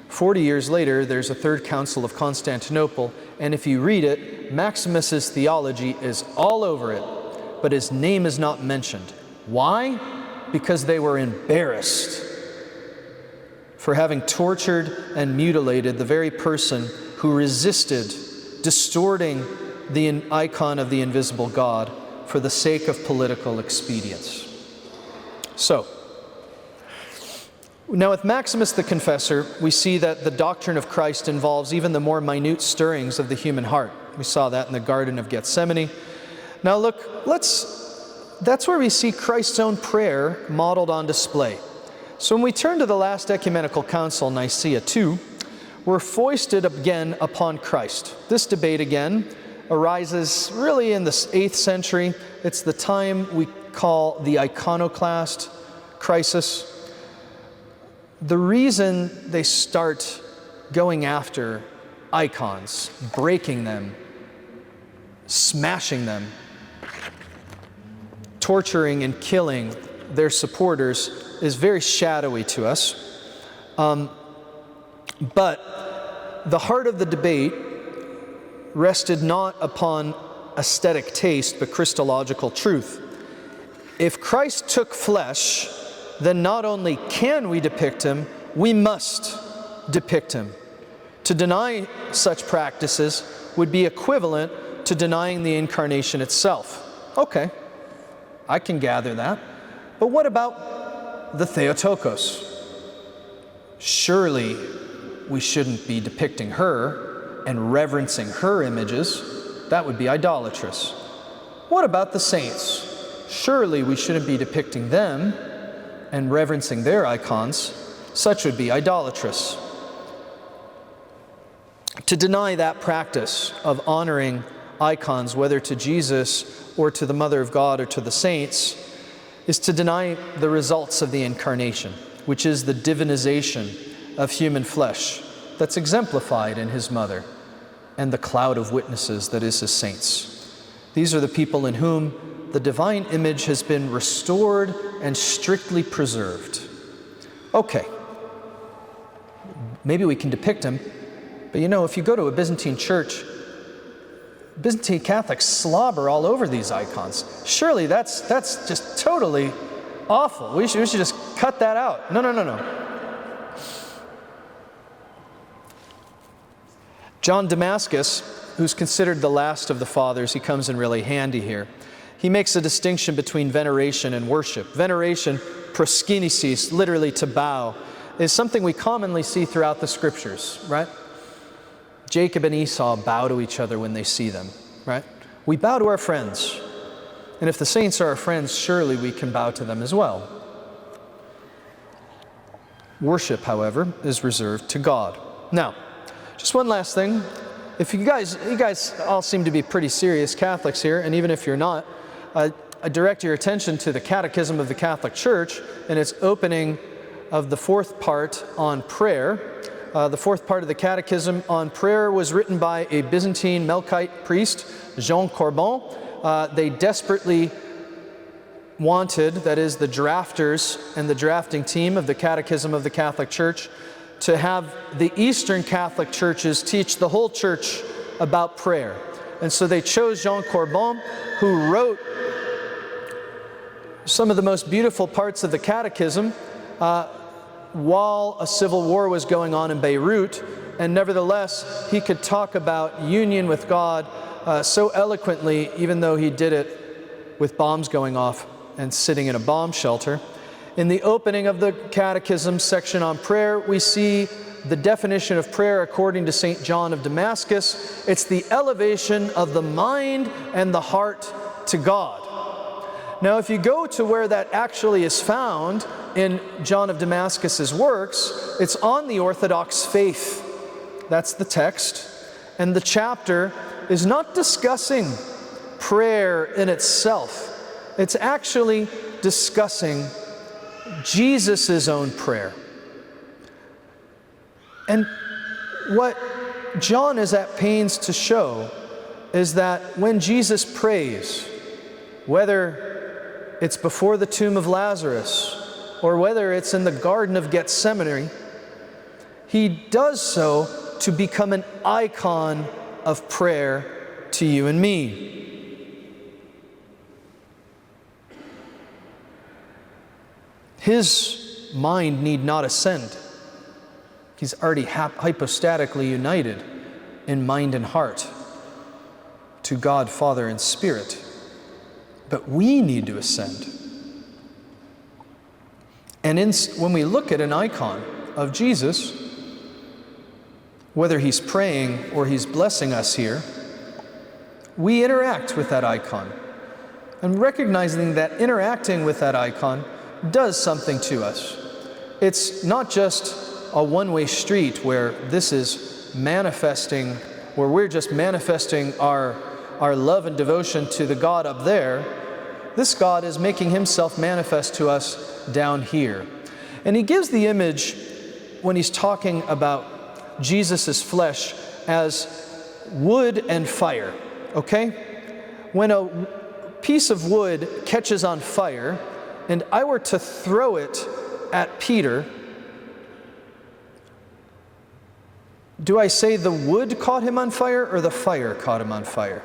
40 years later, there's a Third Council of Constantinople, and if you read it, Maximus's theology is all over it, but his name is not mentioned. Why? Because they were embarrassed for having tortured and mutilated the very person who resisted distorting the icon of the invisible God for the sake of political expedience. So, now with Maximus the Confessor, we see that the doctrine of Christ involves even the more minute stirrings of the human heart. We saw that in the Garden of Gethsemane. Now look, that's where we see Christ's own prayer modeled on display. So when we turn to the last ecumenical council, Nicaea II, we're foisted again upon Christ. This debate again arises really in the 8th century. It's the time we call the iconoclast crisis. The reason they start going after icons, breaking them, smashing them, torturing and killing their supporters is very shadowy to us. But the heart of the debate rested not upon aesthetic taste, but Christological truth. If Christ took flesh, then not only can we depict him, we must depict him. To deny such practices would be equivalent to denying the incarnation itself. Okay, I can gather that. But what about the Theotokos? Surely we shouldn't be depicting her and reverencing her images. That would be idolatrous. What about the saints? Surely we shouldn't be depicting them and reverencing their icons. Such would be idolatrous. To deny that practice of honoring icons, whether to Jesus or to the Mother of God or to the saints, is to deny the results of the incarnation, which is the divinization of human flesh that's exemplified in his mother and the cloud of witnesses that is his saints. These are the people in whom the divine image has been restored and strictly preserved. Okay, maybe we can depict him, but you know, if you go to a Byzantine church, Byzantine Catholics slobber all over these icons. Surely that's just totally awful. We should just cut that out. No. John Damascus, who's considered the last of the fathers, he comes in really handy here. He makes a distinction between veneration and worship. Veneration, proskinesis, literally to bow, is something we commonly see throughout the scriptures, right? Jacob and Esau bow to each other when they see them, right? We bow to our friends. And if the saints are our friends, surely we can bow to them as well. Worship, however, is reserved to God. Now, just one last thing. If you guys all seem to be pretty serious Catholics here, and even if you're not, I direct your attention to the Catechism of the Catholic Church and its opening of the 4th part on prayer. The 4th part of the Catechism on prayer was written by a Byzantine Melkite priest, Jean Corbon. They desperately wanted, that is the drafters and the drafting team of the Catechism of the Catholic Church, to have the Eastern Catholic churches teach the whole church about prayer. And so they chose Jean Corbon, who wrote some of the most beautiful parts of the Catechism while a civil war was going on in Beirut, and nevertheless he could talk about union with God so eloquently, even though he did it with bombs going off and sitting in a bomb shelter. In the opening of the Catechism section on prayer, we see the definition of prayer according to St. John of Damascus. It's the elevation of the mind and the heart to God. Now, if you go to where that actually is found in John of Damascus's works, it's on the Orthodox faith. That's the text. And the chapter is not discussing prayer in itself. It's actually discussing Jesus' own prayer. And what John is at pains to show is that when Jesus prays, whether it's before the tomb of Lazarus or whether it's in the Garden of Gethsemane, he does so to become an icon of prayer to you and me. His mind need not ascend. He's already hypostatically united in mind and heart to God, Father, and Spirit. But we need to ascend. And when we look at an icon of Jesus, whether he's praying or he's blessing us here, we interact with that icon. And recognizing that interacting with that icon does something to us. It's not just a one-way street where this is manifesting, where we're just manifesting our love and devotion to the God up there. This God is making himself manifest to us down here. And he gives the image when he's talking about Jesus' flesh as wood and fire, okay? When a piece of wood catches on fire and I were to throw it at Peter, do I say the wood caught him on fire or the fire caught him on fire?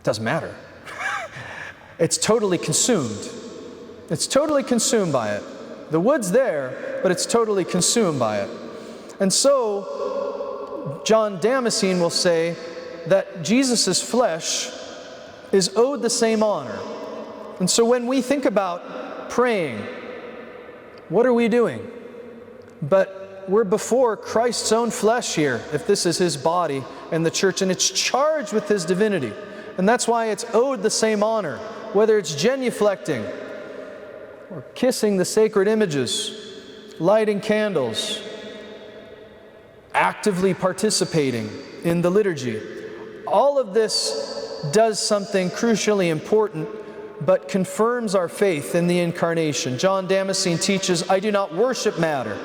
Doesn't matter. It's totally consumed. It's totally consumed by it. The wood's there, but it's totally consumed by it. And so, John Damascene will say that Jesus' flesh is owed the same honor. And so when we think about praying, what are we doing? But we're before Christ's own flesh here, if this is his body and the church, and it's charged with his divinity. And that's why it's owed the same honor, whether it's genuflecting or kissing the sacred images, lighting candles, actively participating in the liturgy. All of this does something crucially important, but confirms our faith in the incarnation. John Damascene teaches, I do not worship matter.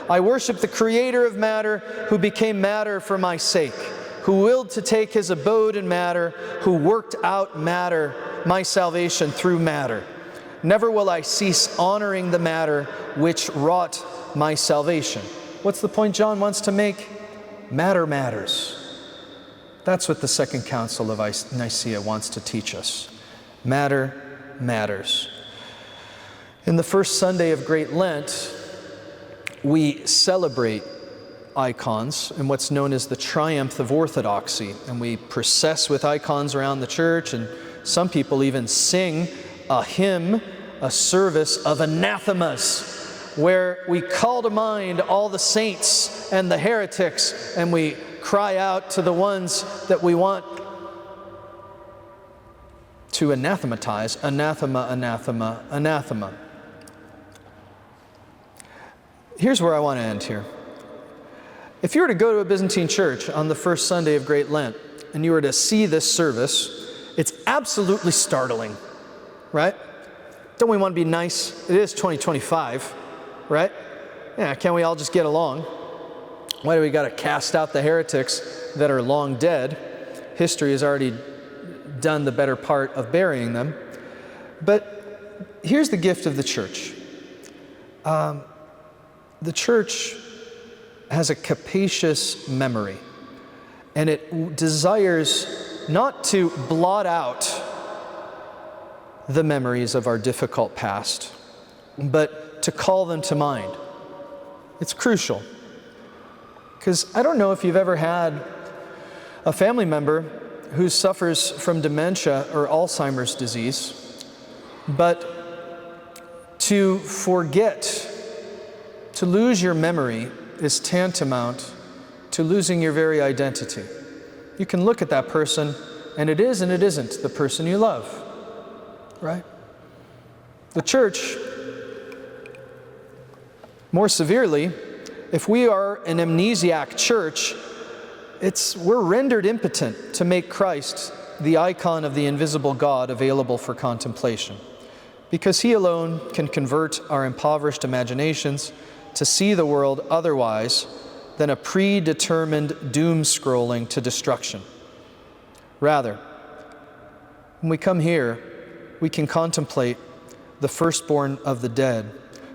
I worship the creator of matter who became matter for my sake, who willed to take his abode in matter, who worked out matter, my salvation through matter. Never will I cease honoring the matter which wrought my salvation. What's the point John wants to make? Matter matters. That's what the Second Council of Nicaea wants to teach us. Matter matters. In the first Sunday of Great Lent, we celebrate icons in what's known as the triumph of orthodoxy. And we process with icons around the church, and some people even sing a hymn, a service of anathemas, where we call to mind all the saints and the heretics, and we cry out to the ones that we want to anathematize. Anathema, anathema, anathema. Here's where I want to end here. If you were to go to a Byzantine church on the first Sunday of Great Lent, and you were to see this service, it's absolutely startling, right? Don't we want to be nice? It is 2025, right? Yeah, can't we all just get along? Why do we got to cast out the heretics that are long dead? History has already done the better part of burying them. But here's the gift of the church. The church has a capacious memory, and it desires not to blot out the memories of our difficult past, but to call them to mind. It's crucial, because I don't know if you've ever had a family member who suffers from dementia or Alzheimer's disease, but to forget, to lose your memory is tantamount to losing your very identity. You can look at that person, and it is and it isn't the person you love, right? The church, more severely, if we are an amnesiac church, we're rendered impotent to make Christ the icon of the invisible God available for contemplation, because he alone can convert our impoverished imaginations to see the world otherwise than a predetermined doom scrolling to destruction. Rather, when we come here, we can contemplate the firstborn of the dead,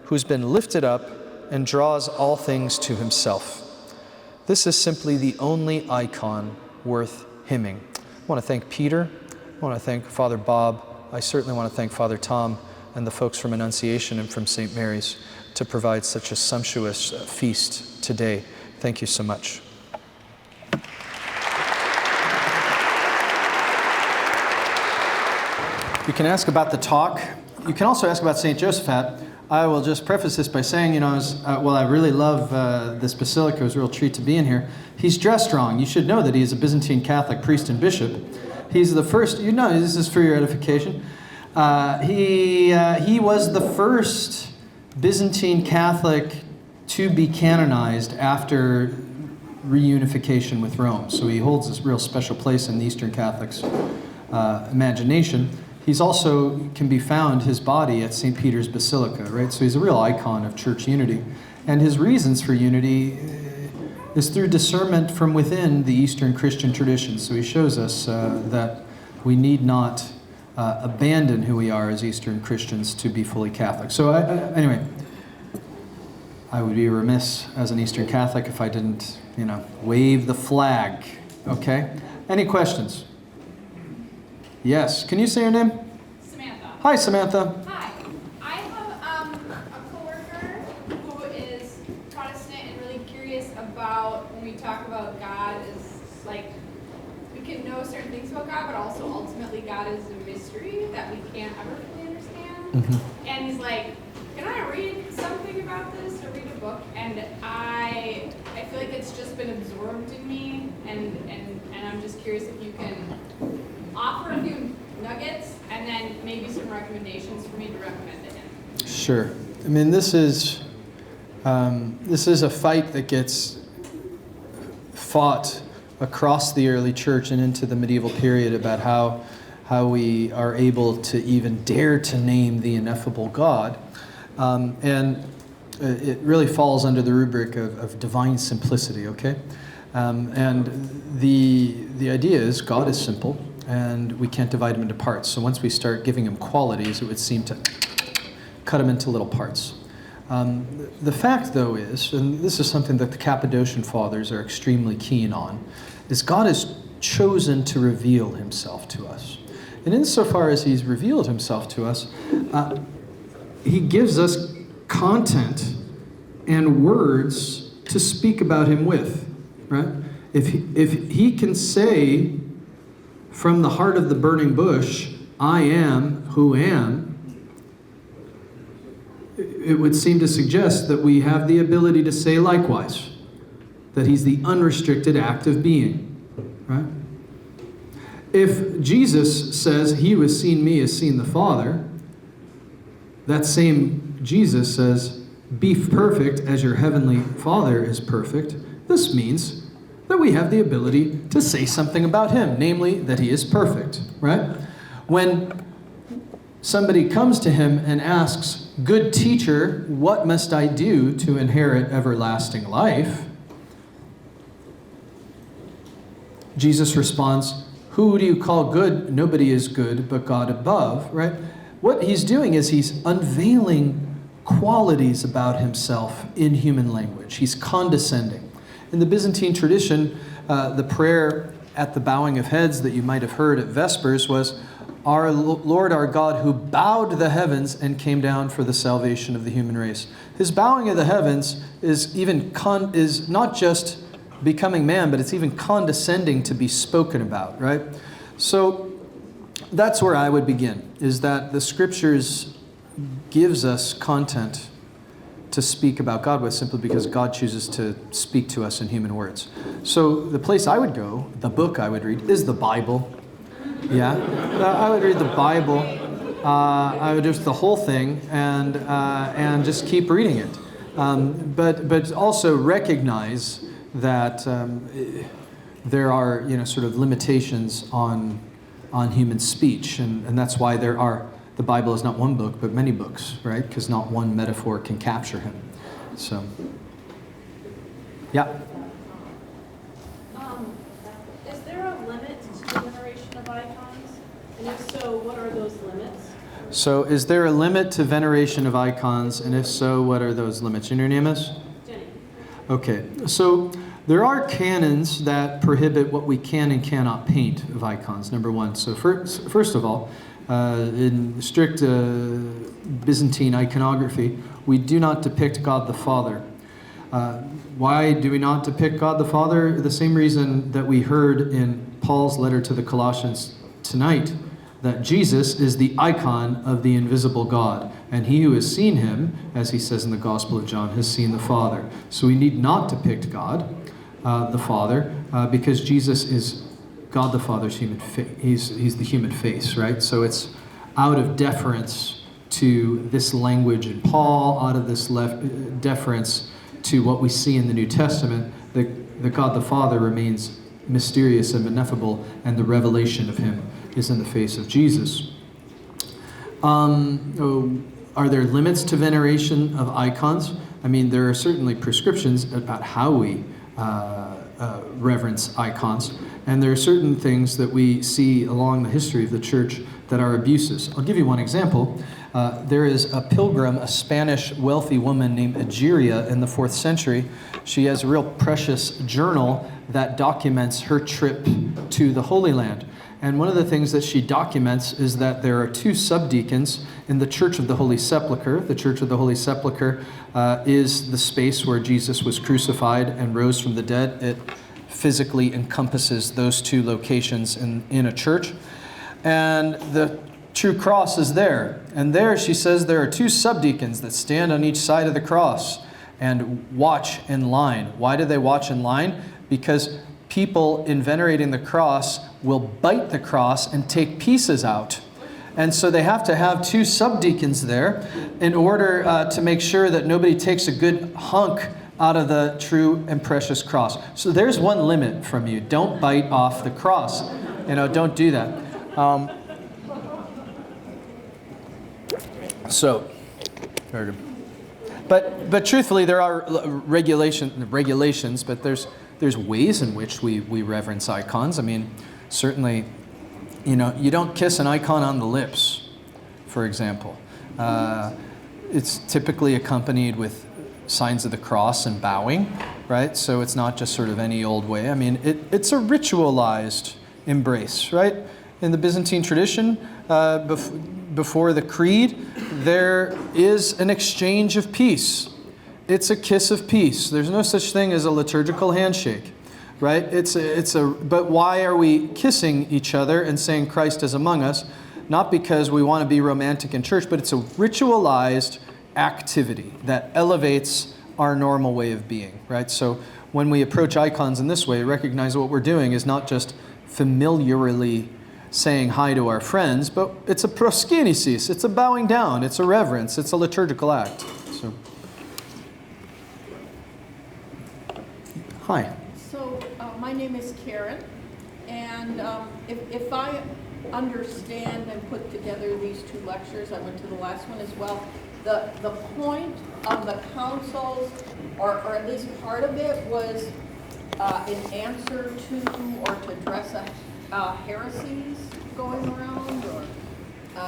who's been lifted up and draws all things to himself. This is simply the only icon worth hymning. I want to thank Peter. I want to thank Father Bob. I certainly want to thank Father Tom and the folks from Annunciation and from St. Mary's to provide such a sumptuous feast today. Thank you so much. You can ask about the talk. You can also ask about St. Josaphat. I will just preface this by saying, I really love this basilica. It was a real treat to be in here. He's dressed wrong. You should know that he is a Byzantine Catholic priest and bishop. He's the first, this is for your edification. He was the first Byzantine Catholic to be canonized after reunification with Rome. So he holds this real special place in the Eastern Catholics' imagination. He's also can be found, his body, at St. Peter's Basilica, right? So he's a real icon of church unity. And his reasons for unity is through discernment from within the Eastern Christian tradition. So he shows us that we need not abandon who we are as Eastern Christians to be fully Catholic. So anyway, I would be remiss as an Eastern Catholic if I didn't, wave the flag, okay? Any questions? Yes. Can you say your name? Samantha. Hi, Samantha. Hi. I have a coworker who is Protestant and really curious about when we talk about God as like we can know certain things about God, but also ultimately God is a mystery that we can't ever fully understand. Mm-hmm. And he's like, can I read something about this or read a book? And I feel like it's just been absorbed in me, and I'm just curious if you can offer a few nuggets and then maybe some recommendations for me to recommend to him. Sure. I mean, this is a fight that gets fought across the early church and into the medieval period about how we are able to even dare to name the ineffable God. And it really falls under the rubric of divine simplicity, okay? And the idea is God is simple, and we can't divide him into parts. So once we start giving him qualities, it would seem to cut him into little parts. The fact, though, is, and this is something that the Cappadocian Fathers are extremely keen on, is God has chosen to reveal himself to us. And insofar as he's revealed himself to us, he gives us content and words to speak about him with, right? If he can say from the heart of the burning bush, I am who am, it would seem to suggest that we have the ability to say likewise, that he's the unrestricted active being, right? If Jesus says, he who has seen me has seen the Father, that same Jesus says, be perfect as your heavenly Father is perfect. This means that we have the ability to say something about him, namely that he is perfect, right? When somebody comes to him and asks, good teacher, what must I do to inherit everlasting life? Jesus responds, who do you call good? Nobody is good but God above, right? What he's doing is he's unveiling qualities about himself in human language. He's condescending. In the Byzantine tradition, the prayer at the bowing of heads that you might have heard at Vespers was, our Lord, our God, who bowed the heavens and came down for the salvation of the human race. His bowing of the heavens is is not just becoming man, but it's even condescending to be spoken about, right? So that's where I would begin, is that the Scriptures gives us content to speak about God with simply because God chooses to speak to us in human words. So the place I would go, the book I would read, is the Bible. Yeah, I would read the Bible. I would just the whole thing and just keep reading it. But also recognize that there are sort of limitations on human speech, and that's why the Bible is not one book but many books, right? Because not one metaphor can capture him. So, yeah. Is there a limit to the veneration of icons? And if so, what are those limits? So, is there a limit to veneration of icons? And if so, what are those limits? And your name is? Jenny. Okay. So, there are canons that prohibit what we can and cannot paint of icons, number one. So, first of all, in strict Byzantine iconography, we do not depict God the Father. Why do we not depict God the Father? The same reason that we heard in Paul's letter to the Colossians tonight, that Jesus is the icon of the invisible God. And he who has seen him, as he says in the Gospel of John, has seen the Father. So we need not depict God, the Father, because Jesus is God the Father's human face. He's the human face, right? So it's out of deference to this language in Paul, out of this deference to what we see in the New Testament, that God the Father remains mysterious and ineffable, and the revelation of him is in the face of Jesus. Are there limits to veneration of icons? I mean, there are certainly prescriptions about how we reverence icons, and there are certain things that we see along the history of the church that are abuses. I'll give you one example. There is a pilgrim, a Spanish wealthy woman named Egeria in the 4th century. She has a real precious journal that documents her trip to the Holy Land. And one of the things that she documents is that there are 2 subdeacons in the Church of the Holy Sepulchre. The Church of the Holy Sepulchre is the space where Jesus was crucified and rose from the dead. It physically encompasses those 2 locations in a church. And the true cross is there. And there, she says, there are 2 subdeacons that stand on each side of the cross and watch in line. Why do they watch in line? Because people in venerating the cross will bite the cross and take pieces out. And so they have to have 2 subdeacons there in order to make sure that nobody takes a good hunk out of the true and precious cross. So there's one limit from you. Don't bite off the cross. Don't do that. Very good. But truthfully, there are regulations, but there's ways in which we reverence icons. I mean, certainly, you don't kiss an icon on the lips, for example. It's typically accompanied with signs of the cross and bowing, right? So it's not just sort of any old way. I mean, it's a ritualized embrace, right? In the Byzantine tradition, before the creed, there is an exchange of peace. It's a kiss of peace. There's no such thing as a liturgical handshake, right? But why are we kissing each other and saying Christ is among us? Not because we want to be romantic in church, but it's a ritualized activity that elevates our normal way of being, right? So when we approach icons in this way, recognize what we're doing is not just familiarly saying hi to our friends, but it's a proskinesis, it's a bowing down, it's a reverence, it's a liturgical act. So, hi. So my name is Karen, and if I understand and put together these 2 lectures, I went to the last one as well, the point of the councils, or at least part of it, was in answer to or to address heresies going around, or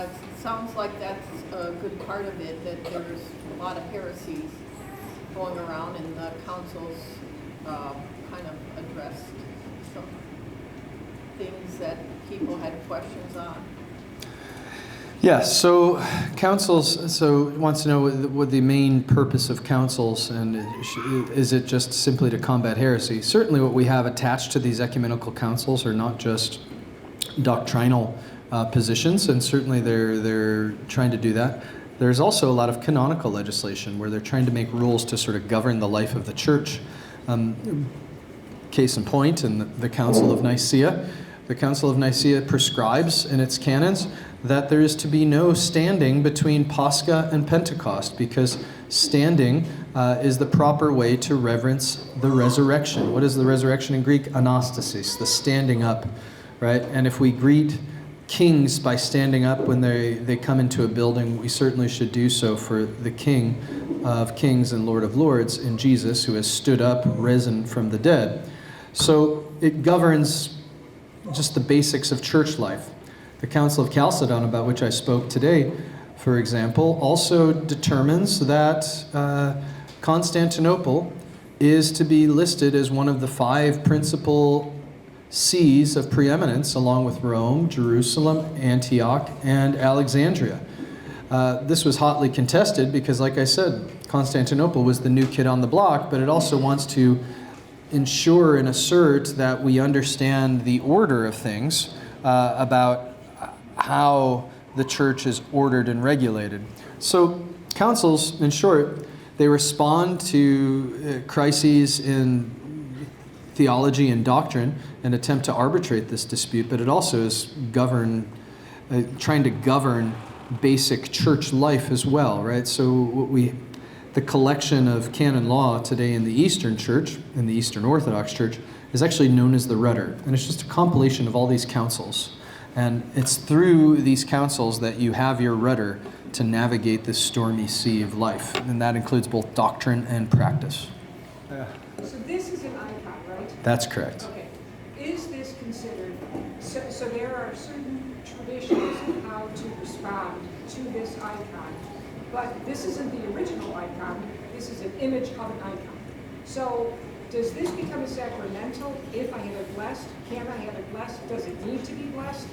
it sounds like that's a good part of it, that there's a lot of heresies going around, and the councils kind of addressed some things that people had questions on. Yeah, so councils, wants to know what the main purpose of councils, and is it just simply to combat heresy? Certainly what we have attached to these ecumenical councils are not just doctrinal positions, and certainly they're trying to do that. There's also a lot of canonical legislation where they're trying to make rules to sort of govern the life of the church. Case in point, in the Council of Nicaea. The Council of Nicaea prescribes in its canons that there is to be no standing between Pascha and Pentecost, because standing is the proper way to reverence the resurrection. What is the resurrection in Greek? Anastasis, the standing up, right? And if we greet kings by standing up when they come into a building, we certainly should do so for the king of kings and Lord of lords in Jesus, who has stood up, risen from the dead. So it governs just the basics of church life. The Council of Chalcedon, about which I spoke today, for example, also determines that Constantinople is to be listed as one of the 5 principal sees of preeminence, along with Rome, Jerusalem, Antioch, and Alexandria. This was hotly contested because, like I said, Constantinople was the new kid on the block, but it also wants to ensure and assert that we understand the order of things about how the church is ordered and regulated. So councils, in short, they respond to crises in theology and doctrine and attempt to arbitrate this dispute, but it also is trying to govern basic church life as well, right? So the collection of canon law today in the Eastern Church, in the Eastern Orthodox Church, is actually known as the Rudder, and it's just a compilation of all these councils. And it's through these councils that you have your rudder to navigate this stormy sea of life, and that includes both doctrine and practice. So this is an icon, right? That's correct. Okay. Is this considered, so there are certain traditions of how to respond to this icon, but this isn't the original icon, this is an image of an icon. So does this become a sacramental if I have it blessed? Can I have it blessed? Does it need to be blessed?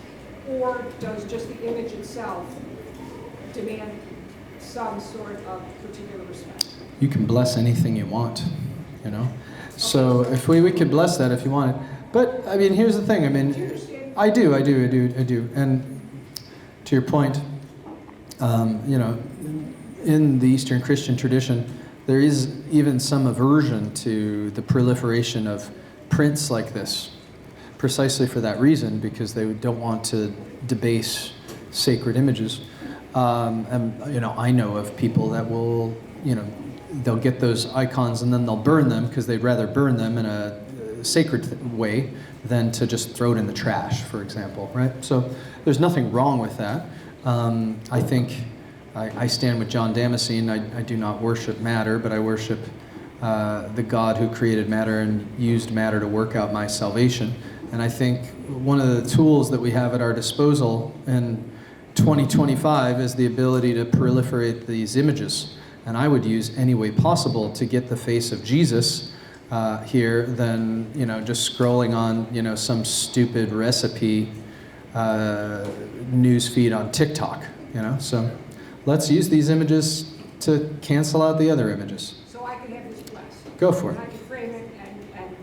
Or does just the image itself demand some sort of particular respect? You can bless anything you want, you know? So if we could bless that if you want it. But, I mean, here's the thing. I mean, Do you understand? I do. And to your point, you know, in the Eastern Christian tradition, there is even some aversion to the proliferation of prints like this, precisely for that reason, because they don't want to debase sacred images. And, you know, I know of people that will, you know, they'll get those icons and then they'll burn them because they'd rather burn them in a sacred way than to just throw it in the trash, for example, right? So there's nothing wrong with that. I think I stand with John Damascene. I do not worship matter, but I worship the God who created matter and used matter to work out my salvation. And I think one of the tools that we have at our disposal in 2025 is the ability to proliferate these images. And I would use any way possible to get the face of Jesus here than, you know, just scrolling on, you know, some stupid recipe news feed on TikTok, you know. So let's use these images to cancel out the other images. So I can have this blessed. Go for it. And I can frame it and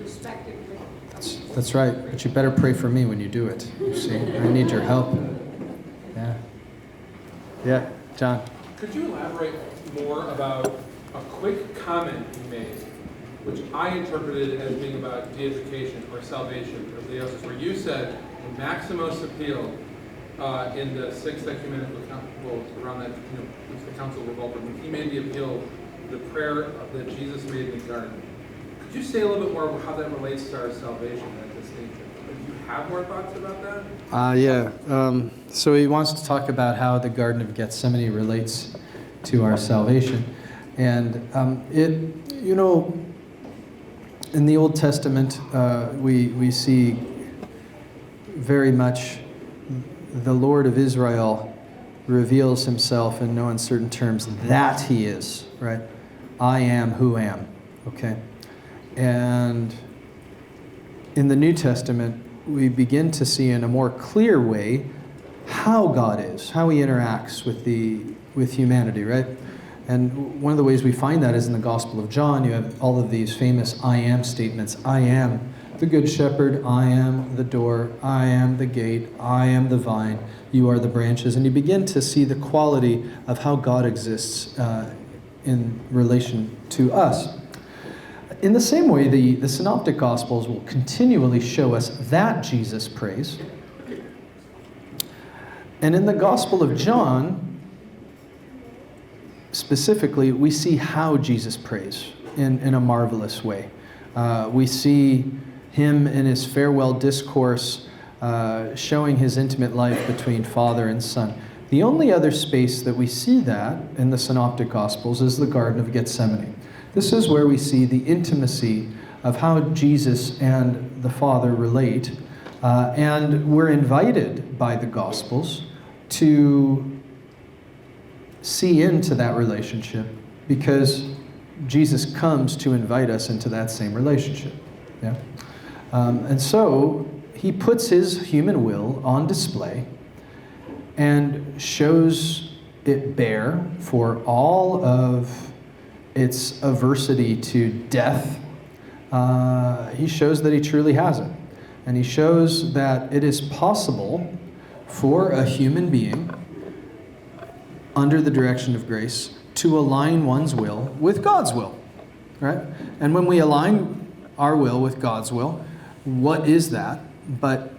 respect it with. That's right. But you better pray for me when you do it. You see, I need your help. Yeah, John. Could you elaborate more about a quick comment you made, which I interpreted as being about deification or salvation or theosis, where you said the Maximus appeal in the Sixth Ecumenical Council, around that, you know, which the council revolved when he made the appeal, the prayer that Jesus made in the garden. Could you say a little bit more about how that relates to our salvation at this stage? Do you have more thoughts about that? So he wants to talk about how the Garden of Gethsemane relates to our salvation. And it, you know, in the Old Testament, we see very much the Lord of Israel reveals himself in no uncertain terms that he is, right? I am who am, okay? And in the New Testament, we begin to see in a more clear way how God is, how he interacts with humanity, right? And one of the ways we find that is in the Gospel of John. You have all of these famous I am statements. I am the good shepherd, I am the door, I am the gate, I am the vine, you are the branches. And you begin to see the quality of how God exists in relation to us. In the same way, the Synoptic Gospels will continually show us that Jesus prays. And in the Gospel of John, specifically, we see how Jesus prays in a marvelous way. We see him in his farewell discourse showing his intimate life between Father and Son. The only other space that we see that in the Synoptic Gospels is the Garden of Gethsemane. This is where we see the intimacy of how Jesus and the Father relate. And we're invited by the Gospels to see into that relationship because Jesus comes to invite us into that same relationship. Yeah? And so he puts his human will on display and shows it bare for all of its aversity to death. He shows that he truly has it. And he shows that it is possible for a human being, under the direction of grace, to align one's will with God's will, right? And when we align our will with God's will, what is that but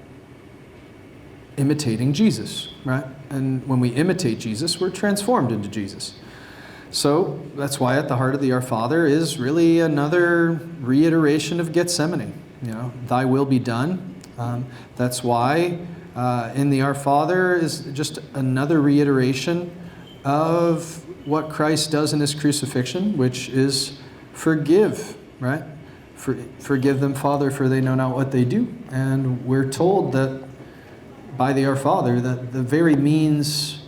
imitating Jesus, right? And when we imitate Jesus, we're transformed into Jesus. So that's why at the heart of the Our Father is really another reiteration of Gethsemane. You know, thy will be done. That's why in the Our Father is just another reiteration of what Christ does in his crucifixion, which is forgive, right? Forgive them, Father, for they know not what they do. And we're told that by the Our Father that the very means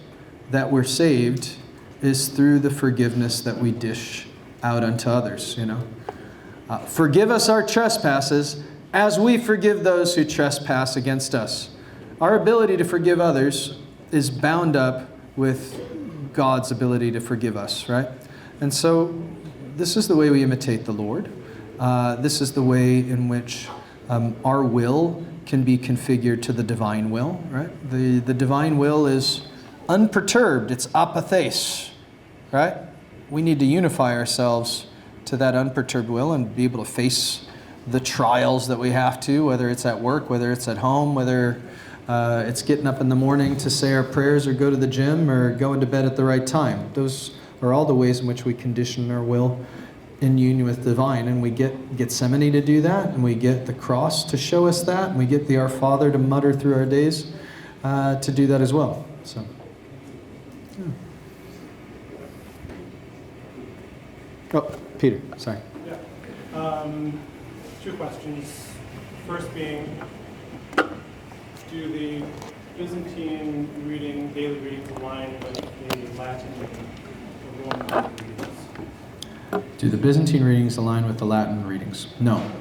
that we're saved is through the forgiveness that we dish out unto others, you know. Forgive us our trespasses as we forgive those who trespass against us. Our ability to forgive others is bound up with God's ability to forgive us, right? And so this is the way we imitate the Lord. This is the way in which our will can be configured to the divine will, right? The divine will is unperturbed. It's apathes, right? We need to unify ourselves to that unperturbed will and be able to face the trials that we have to, whether it's at work, whether it's at home, whether it's getting up in the morning to say our prayers or go to the gym or going to bed at the right time. Those are all the ways in which we condition our will in union with the divine. And we get Gethsemane to do that, and we get the cross to show us that, and we get the Our Father to mutter through our days to do that as well. So, yeah. Oh, Peter, sorry. Yeah. Two questions. First being, do the Byzantine reading, daily readings align with the Latin or Roman readings? Do the Byzantine readings align with the Latin readings? No.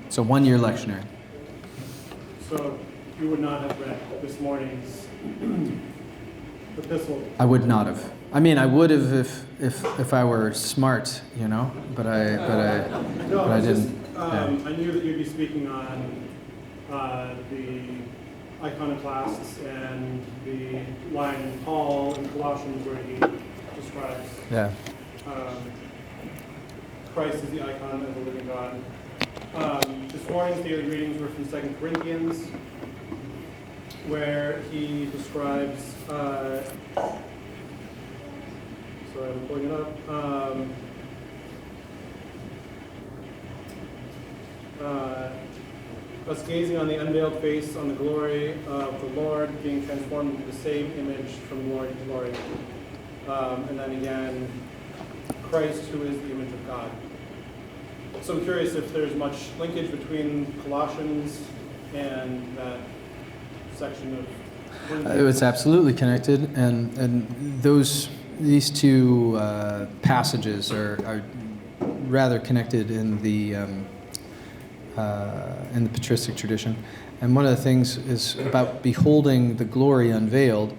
It's a one-year lectionary. So you would not have read this morning's epistle? I would not have. I mean, I would have if I were smart, you know, but I didn't. I knew that you'd be speaking on the iconoclasts and the line in Paul in Colossians where he describes Christ as the icon of the living God. This morning's daily readings were from 2 Corinthians, where he describes, sorry, I'm pulling it up, us gazing on the unveiled face, on the glory of the Lord, being transformed into the same image from glory to glory. And then again, Christ, who is the image of God. So I'm curious if there's much linkage between Colossians and that section of... It's absolutely connected, and these two passages are rather connected in the patristic tradition. And one of the things is about beholding the glory unveiled.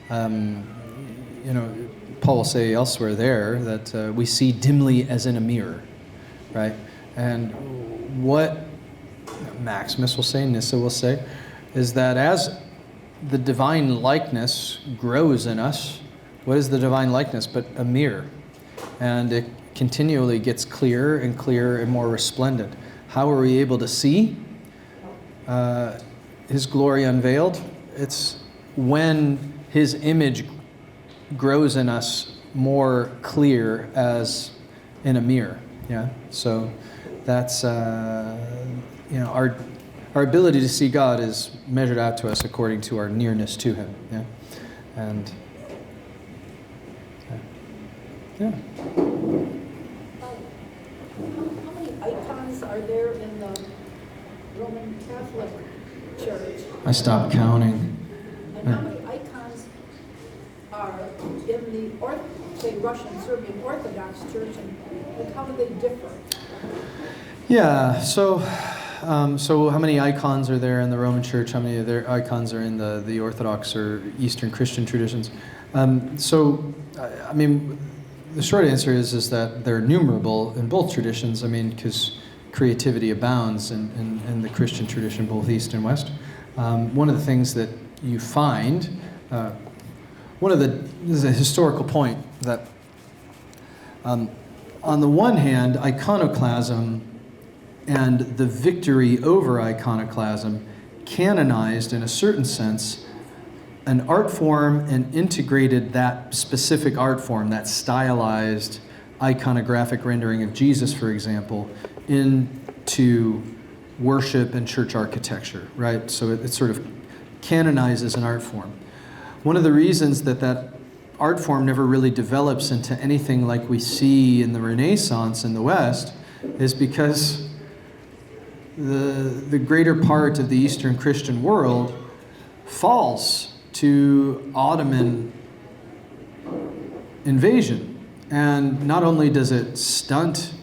You know, Paul will say elsewhere there that we see dimly as in a mirror, right? And what Maximus will say, Nyssa will say, is that as the divine likeness grows in us, what is the divine likeness but a mirror? And it continually gets clearer and clearer and more resplendent. How are we able to see his glory unveiled? It's when his image grows in us more clear as in a mirror. Yeah. So that's you know, our ability to see God is measured out to us according to our nearness to him. Yeah. And yeah. How many icons are there in the Roman Catholic Church? I stopped counting. And how many icons are in the, say, Russian, Serbian Orthodox Church, and how do they differ? Yeah, so how many icons are there in the Roman Church? How many of their icons are in the Orthodox or Eastern Christian traditions? I mean, the short answer is that they're numerable in both traditions. I mean, because creativity abounds in the Christian tradition, both East and West. One of the things that you find, this is a historical point, that on the one hand, iconoclasm and the victory over iconoclasm canonized, in a certain sense, an art form and integrated that specific art form, that stylized iconographic rendering of Jesus, for example, into worship and church architecture, right? So it sort of canonizes an art form. One of the reasons that art form never really develops into anything like we see in the Renaissance in the West is because the greater part of the Eastern Christian world falls to Ottoman invasion. And not only does it stunt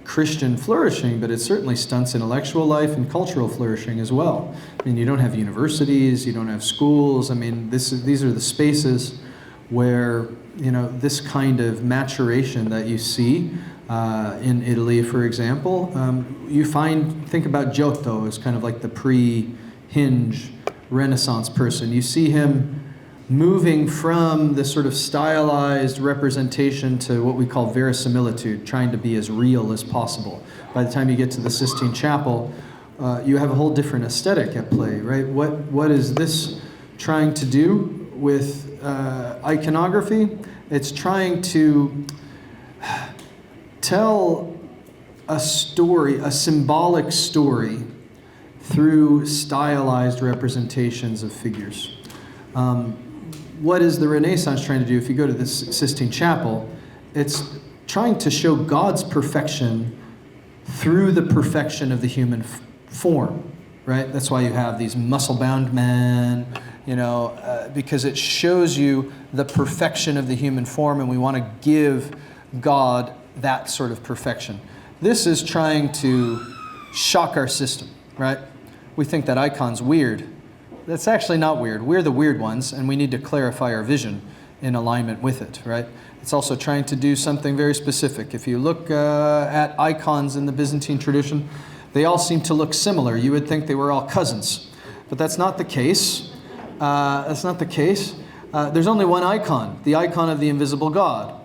Christian flourishing, but it certainly stunts intellectual life and cultural flourishing as well. I mean, you don't have universities, you don't have schools. I mean, these are the spaces where, this kind of maturation that you see in Italy, for example. Think about Giotto as kind of like the pre-Hinge Renaissance person. You see him moving from this sort of stylized representation to what we call verisimilitude, trying to be as real as possible. By the time you get to the Sistine Chapel, you have a whole different aesthetic at play, right? What is this trying to do with iconography? It's trying to tell a story, a symbolic story, through stylized representations of figures. What is the Renaissance trying to do? If you go to the Sistine Chapel, it's trying to show God's perfection through the perfection of the human form, right? That's why you have these muscle-bound men, because it shows you the perfection of the human form, and we want to give God that sort of perfection. This is trying to shock our system, right? We think that icon's weird. That's actually not weird. We're the weird ones, and we need to clarify our vision in alignment with it, right? It's also trying to do something very specific. If you look at icons in the Byzantine tradition, they all seem to look similar. You would think they were all cousins, but that's not the case. That's not the case. There's only one icon, the icon of the invisible God.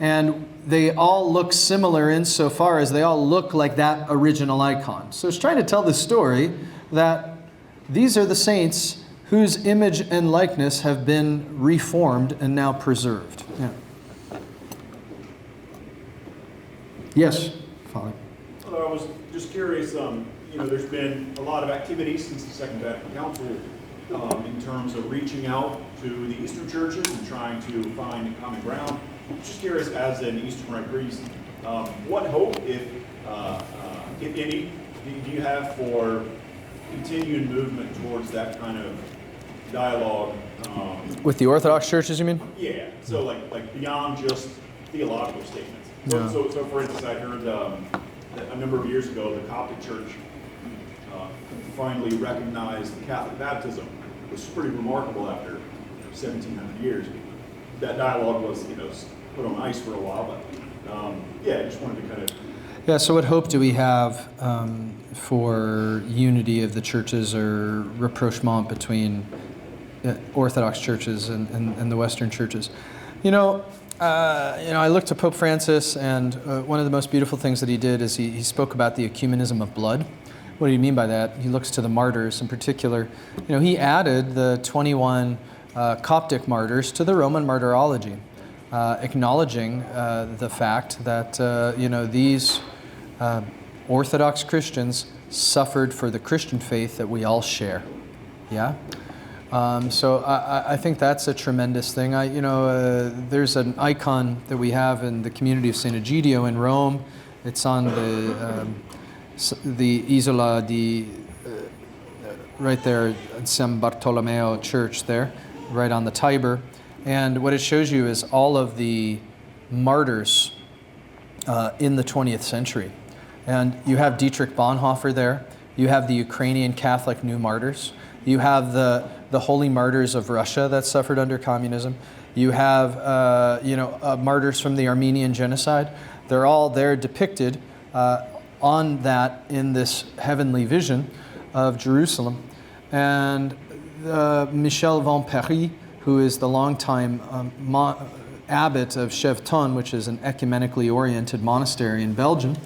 And they all look similar insofar as they all look like that original icon. So it's trying to tell the story that these are the saints whose image and likeness have been reformed and now preserved. Yeah. Yes, Father. I was just curious, there's been a lot of activity since the Second Vatican Council in terms of reaching out to the Eastern churches and trying to find common ground. Just curious, as an Eastern Rite priest, what hope, if any, do you have for continued movement towards that kind of dialogue? With the Orthodox churches, you mean? Yeah. So like beyond just theological statements. So for instance, I heard that a number of years ago, the Coptic Church finally recognized the Catholic baptism, which is pretty remarkable after 1,700 years. That dialogue was, put on ice for a while, but I just wanted to kind of. Yeah, so what hope do we have for unity of the churches or rapprochement between Orthodox churches and the Western churches? I looked to Pope Francis, and one of the most beautiful things that he did is he spoke about the ecumenism of blood. What do you mean by that? He looks to the martyrs in particular. He added the 21 Coptic martyrs to the Roman martyrology, acknowledging the fact that these Orthodox Christians suffered for the Christian faith that we all share. Yeah, So I think that's a tremendous thing. There's an icon that we have in the community of St. Egidio in Rome. It's on the Isola di, right there at San Bartolomeo Church there, right on the Tiber. And what it shows you is all of the martyrs in the 20th century. And you have Dietrich Bonhoeffer there. You have the Ukrainian Catholic New Martyrs. You have the holy martyrs of Russia that suffered under communism. You have martyrs from the Armenian genocide. They're all there depicted on that in this heavenly vision of Jerusalem. And Michel von Péry, who is the longtime abbot of Chevton, which is an ecumenically oriented monastery in Belgium,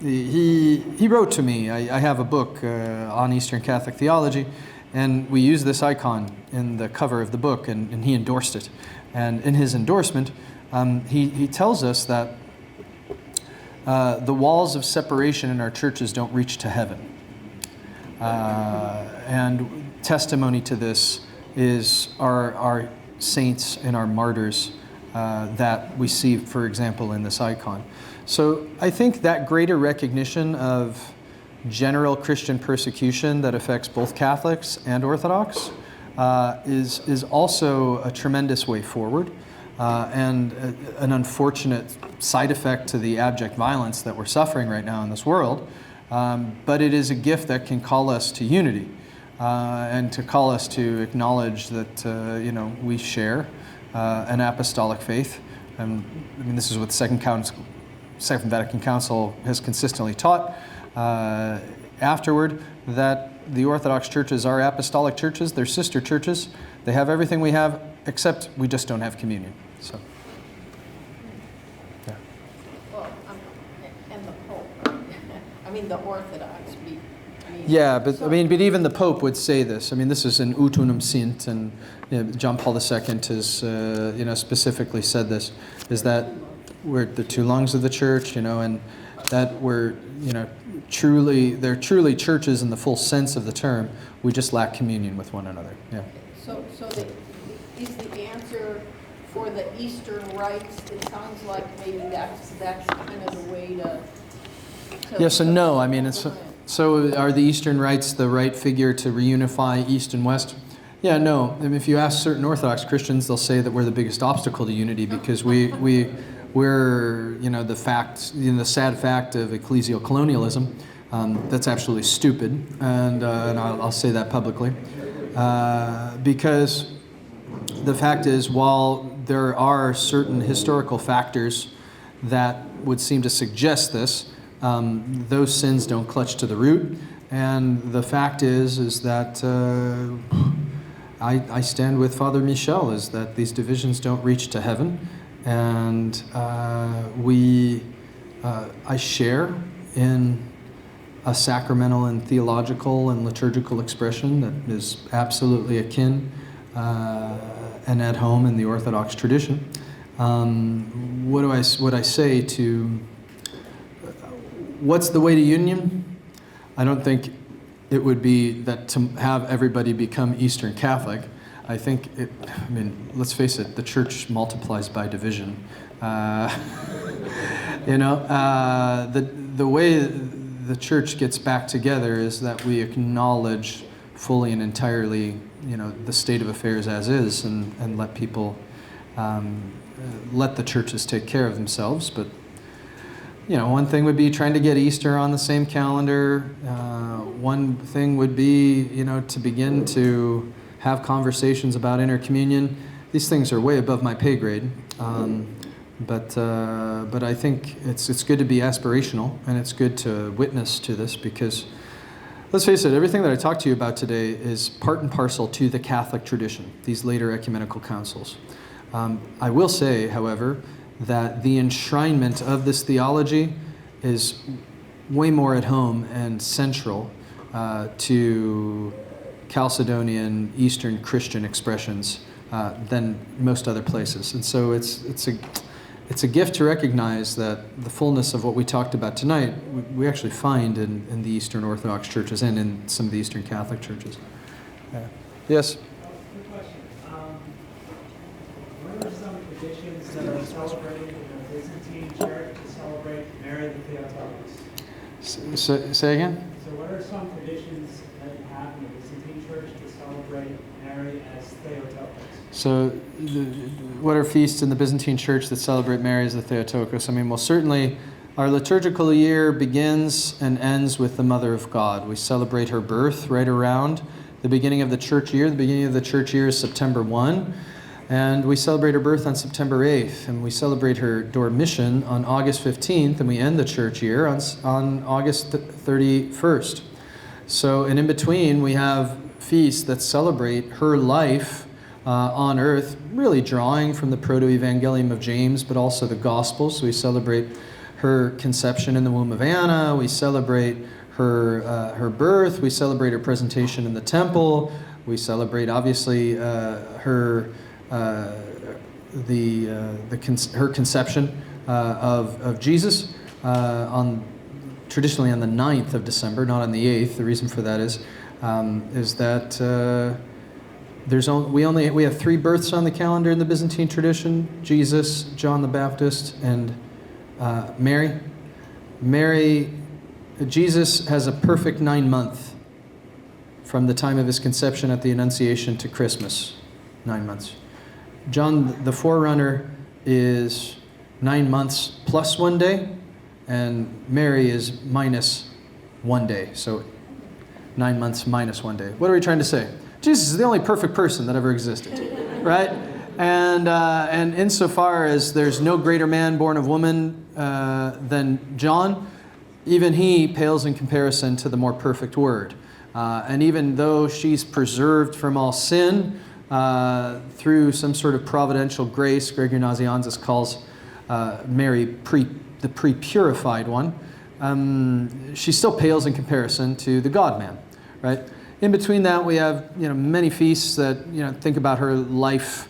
he wrote to me. I have a book on Eastern Catholic theology, and we use this icon in the cover of the book, and he endorsed it. And in his endorsement, he tells us that the walls of separation in our churches don't reach to heaven. And testimony to this is our saints and our martyrs that we see, for example, in this icon. So I think that greater recognition of general Christian persecution that affects both Catholics and Orthodox is also a tremendous way forward and an unfortunate side effect to the abject violence that we're suffering right now in this world. But it is a gift that can call us to unity and to call us to acknowledge that we share an apostolic faith. And I mean, this is what the Second Vatican Council has consistently taught. Afterward, that the Orthodox churches are apostolic churches, they're sister churches. They have everything we have, except we just don't have communion. So, yeah. Well, and the Pope. I mean, the Orthodox. Yeah, but I mean, but even the Pope would say this. I mean, this is in Ut Unum Sint, and John Paul II has specifically said this, is that we're the two lungs of the church, and that we're they're truly churches in the full sense of the term. We just lack communion with one another. Yeah. So is the answer for the Eastern rites? It sounds like maybe that's kind of the way to yes and no. I mean, so are the Eastern rites the right figure to reunify East and West? Yeah, no. I mean, if you ask certain Orthodox Christians, they'll say that we're the biggest obstacle to unity because we're the sad fact of ecclesial colonialism. That's absolutely stupid, and I'll say that publicly, because the fact is, while there are certain historical factors that would seem to suggest this, those sins don't clutch to the root, and the fact is that I stand with Father Michel, is that these divisions don't reach to heaven. And I share in a sacramental and theological and liturgical expression that is absolutely akin and at home in the Orthodox tradition. What I say to what's the way to union? I don't think it would be that to have everybody become Eastern Catholic. I think let's face it, the church multiplies by division. The way the church gets back together is that we acknowledge fully and entirely, the state of affairs as is, and let people, let the churches take care of themselves. But, one thing would be trying to get Easter on the same calendar. One thing would be, to begin to have conversations about intercommunion. These things are way above my pay grade, but I think it's good to be aspirational, and it's good to witness to this, because let's face it, everything that I talked to you about today is part and parcel to the Catholic tradition, these later ecumenical councils. I will say, however, that the enshrinement of this theology is way more at home and central to Chalcedonian Eastern Christian expressions than most other places. And so it's a gift to recognize that the fullness of what we talked about tonight, we actually find in the Eastern Orthodox churches and in some of the Eastern Catholic churches. Yeah. Yes? Good question. What are some traditions that are celebrated in the Byzantine Church to celebrate Mary the Theotokos? Say again? So what are some traditions that you have in the Byzantine Church to celebrate Mary as Theotokos? So what are feasts in the Byzantine Church that celebrate Mary as the Theotokos? I mean, well, certainly our liturgical year begins and ends with the Mother of God. We celebrate her birth right around the beginning of the church year. The beginning of the church year is September 1. And we celebrate her birth on September 8th. And we celebrate her Dormition on August 15th. And we end the church year on August 31st. So, and in between, we have feasts that celebrate her life on earth, really drawing from the Proto-Evangelium of James, but also the Gospels. So we celebrate her conception in the womb of Anna. We celebrate her birth. We celebrate her presentation in the temple. We celebrate, obviously, her conception of Jesus traditionally on the 9th of December, not on the 8th. The reason for that is that we have 3 births on the calendar in the Byzantine tradition: Jesus, John the Baptist, and Mary. Jesus has a perfect 9-month from the time of his conception at the Annunciation to Christmas. 9 months. John the Forerunner is 9 months plus 1 day, and Mary is minus 1 day. So 9 months minus 1 day. What are we trying to say? Jesus is the only perfect person that ever existed, right? And insofar as there's no greater man born of woman than John, even he pales in comparison to the more perfect Word. And even though she's preserved from all sin through some sort of providential grace, Gregor Nazianzus calls Mary the pre-purified one, she still pales in comparison to the God-man, right? In between that, we have many feasts that think about her life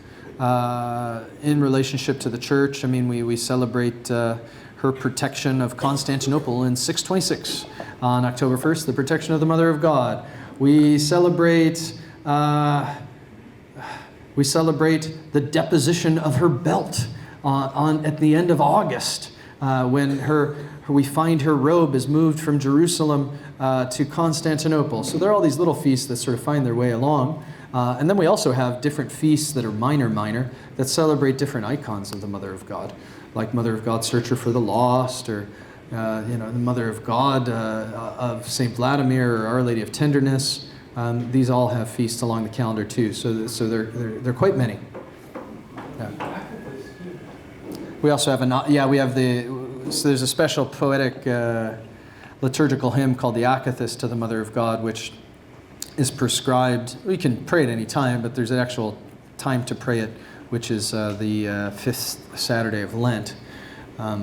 in relationship to the church. I mean, we celebrate her protection of Constantinople in 626 on October 1st, the protection of the Mother of God. We celebrate the deposition of her belt at the end of August, when we find her robe is moved from Jerusalem to Constantinople. So there are all these little feasts that sort of find their way along. And then we also have different feasts that are minor, that celebrate different icons of the Mother of God, like Mother of God, Searcher for the Lost, or the Mother of God of St. Vladimir, or Our Lady of Tenderness. These all have feasts along the calendar too. So they're quite many. Yeah. We also have so there's a special poetic liturgical hymn called the Akathist to the Mother of God, which is prescribed. We can pray at any time, but there's an actual time to pray it, which is the 5th Saturday of Lent. Is there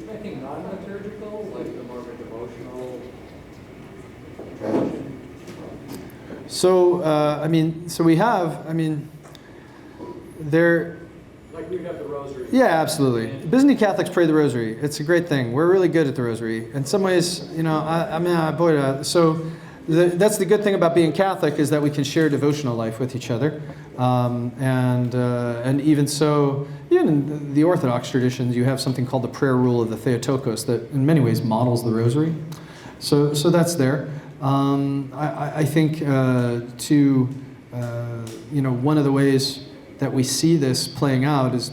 anything non-liturgical, like the more of a devotional tradition? So we have, there. Like we have the rosary. Yeah, absolutely. Byzantine Catholics pray the rosary. It's a great thing. We're really good at the rosary. In some ways, that's the good thing about being Catholic, is that we can share devotional life with each other. And even so, even in the Orthodox traditions, you have something called the prayer rule of the Theotokos that in many ways models the rosary. So that's there. I think one of the ways that we see this playing out is,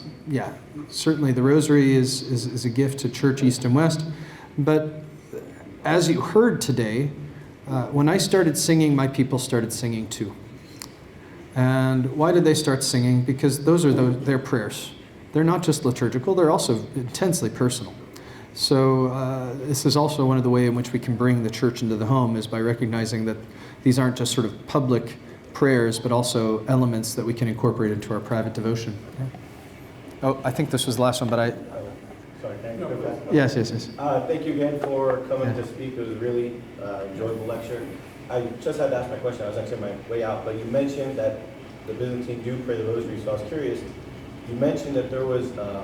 certainly the rosary is a gift to Church East and West. But as you heard today, when I started singing, my people started singing too. And why did they start singing? Because those are their prayers. They're not just liturgical, they're also intensely personal. So this is also one of the ways in which we can bring the church into the home, is by recognizing that these aren't just sort of public prayers, but also elements that we can incorporate into our private devotion. Yeah. Oh, I think this was the last one, but Sorry, can I go back? Yes. Thank you again for coming to speak. It was a really enjoyable lecture. I just had to ask my question. I was actually on my way out, but you mentioned that the Byzantine do pray the rosary, so I was curious. You mentioned that there was a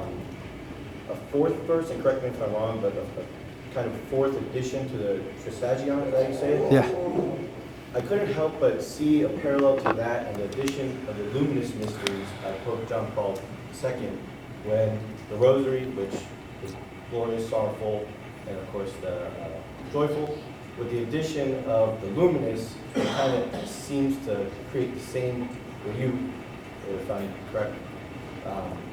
4th verse, and correct me if I'm wrong, but a kind of 4th addition to the Trisagion, is that how you say it? Yeah. I couldn't help but see a parallel to that and the addition of the luminous mysteries by Pope John Paul II, when the Rosary, which is glorious, sorrowful, and of course the joyful, with the addition of the luminous, it kind of seems to create the same, what you, if I'm correct,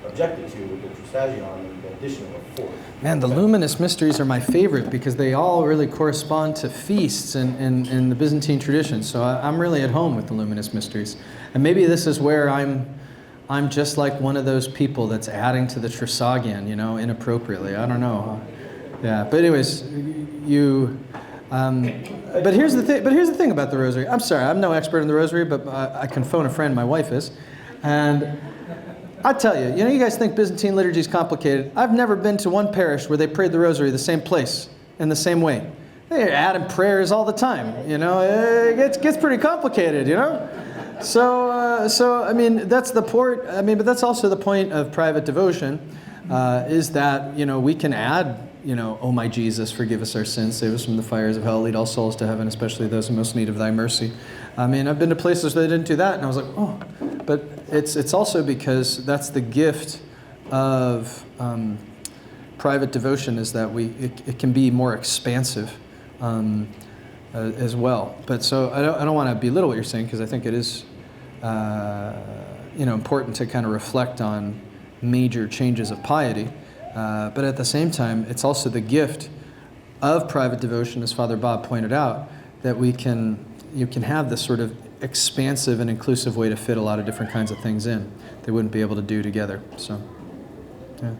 objected to with the Chalcedon and the addition of a fourth. Man, the luminous mysteries are my favorite because they all really correspond to feasts in the Byzantine tradition. So I'm really at home with the luminous mysteries. And maybe this is where I'm just like one of those people that's adding to the Trisagion, you know, inappropriately. I don't know. Yeah, but anyways, but here's the thing. But here's the thing about the Rosary. I'm sorry, I'm no expert in the Rosary, but I can phone a friend. My wife is, and I tell you, you know, you guys think Byzantine liturgy is complicated. I've never been to one parish where they prayed the Rosary the same place in the same way. They're adding prayers all the time. You know, it gets pretty complicated. You know. So I mean, that's the point. I mean, but that's also the point of private devotion, is that, you know, we can add, you know, "O my Jesus, forgive us our sins, save us from the fires of hell, lead all souls to heaven, especially those in most need of thy mercy." I mean, I've been to places where they didn't do that, and I was like, oh. But it's also because that's the gift of private devotion, is that it can be more expansive as well. But so I don't want to belittle what you're saying, because I think it is you know, important to kind of reflect on major changes of piety. But at the same time, it's also the gift of private devotion, as Father Bob pointed out, that you can have this sort of expansive and inclusive way to fit a lot of different kinds of things in they wouldn't be able to do together. So, yeah.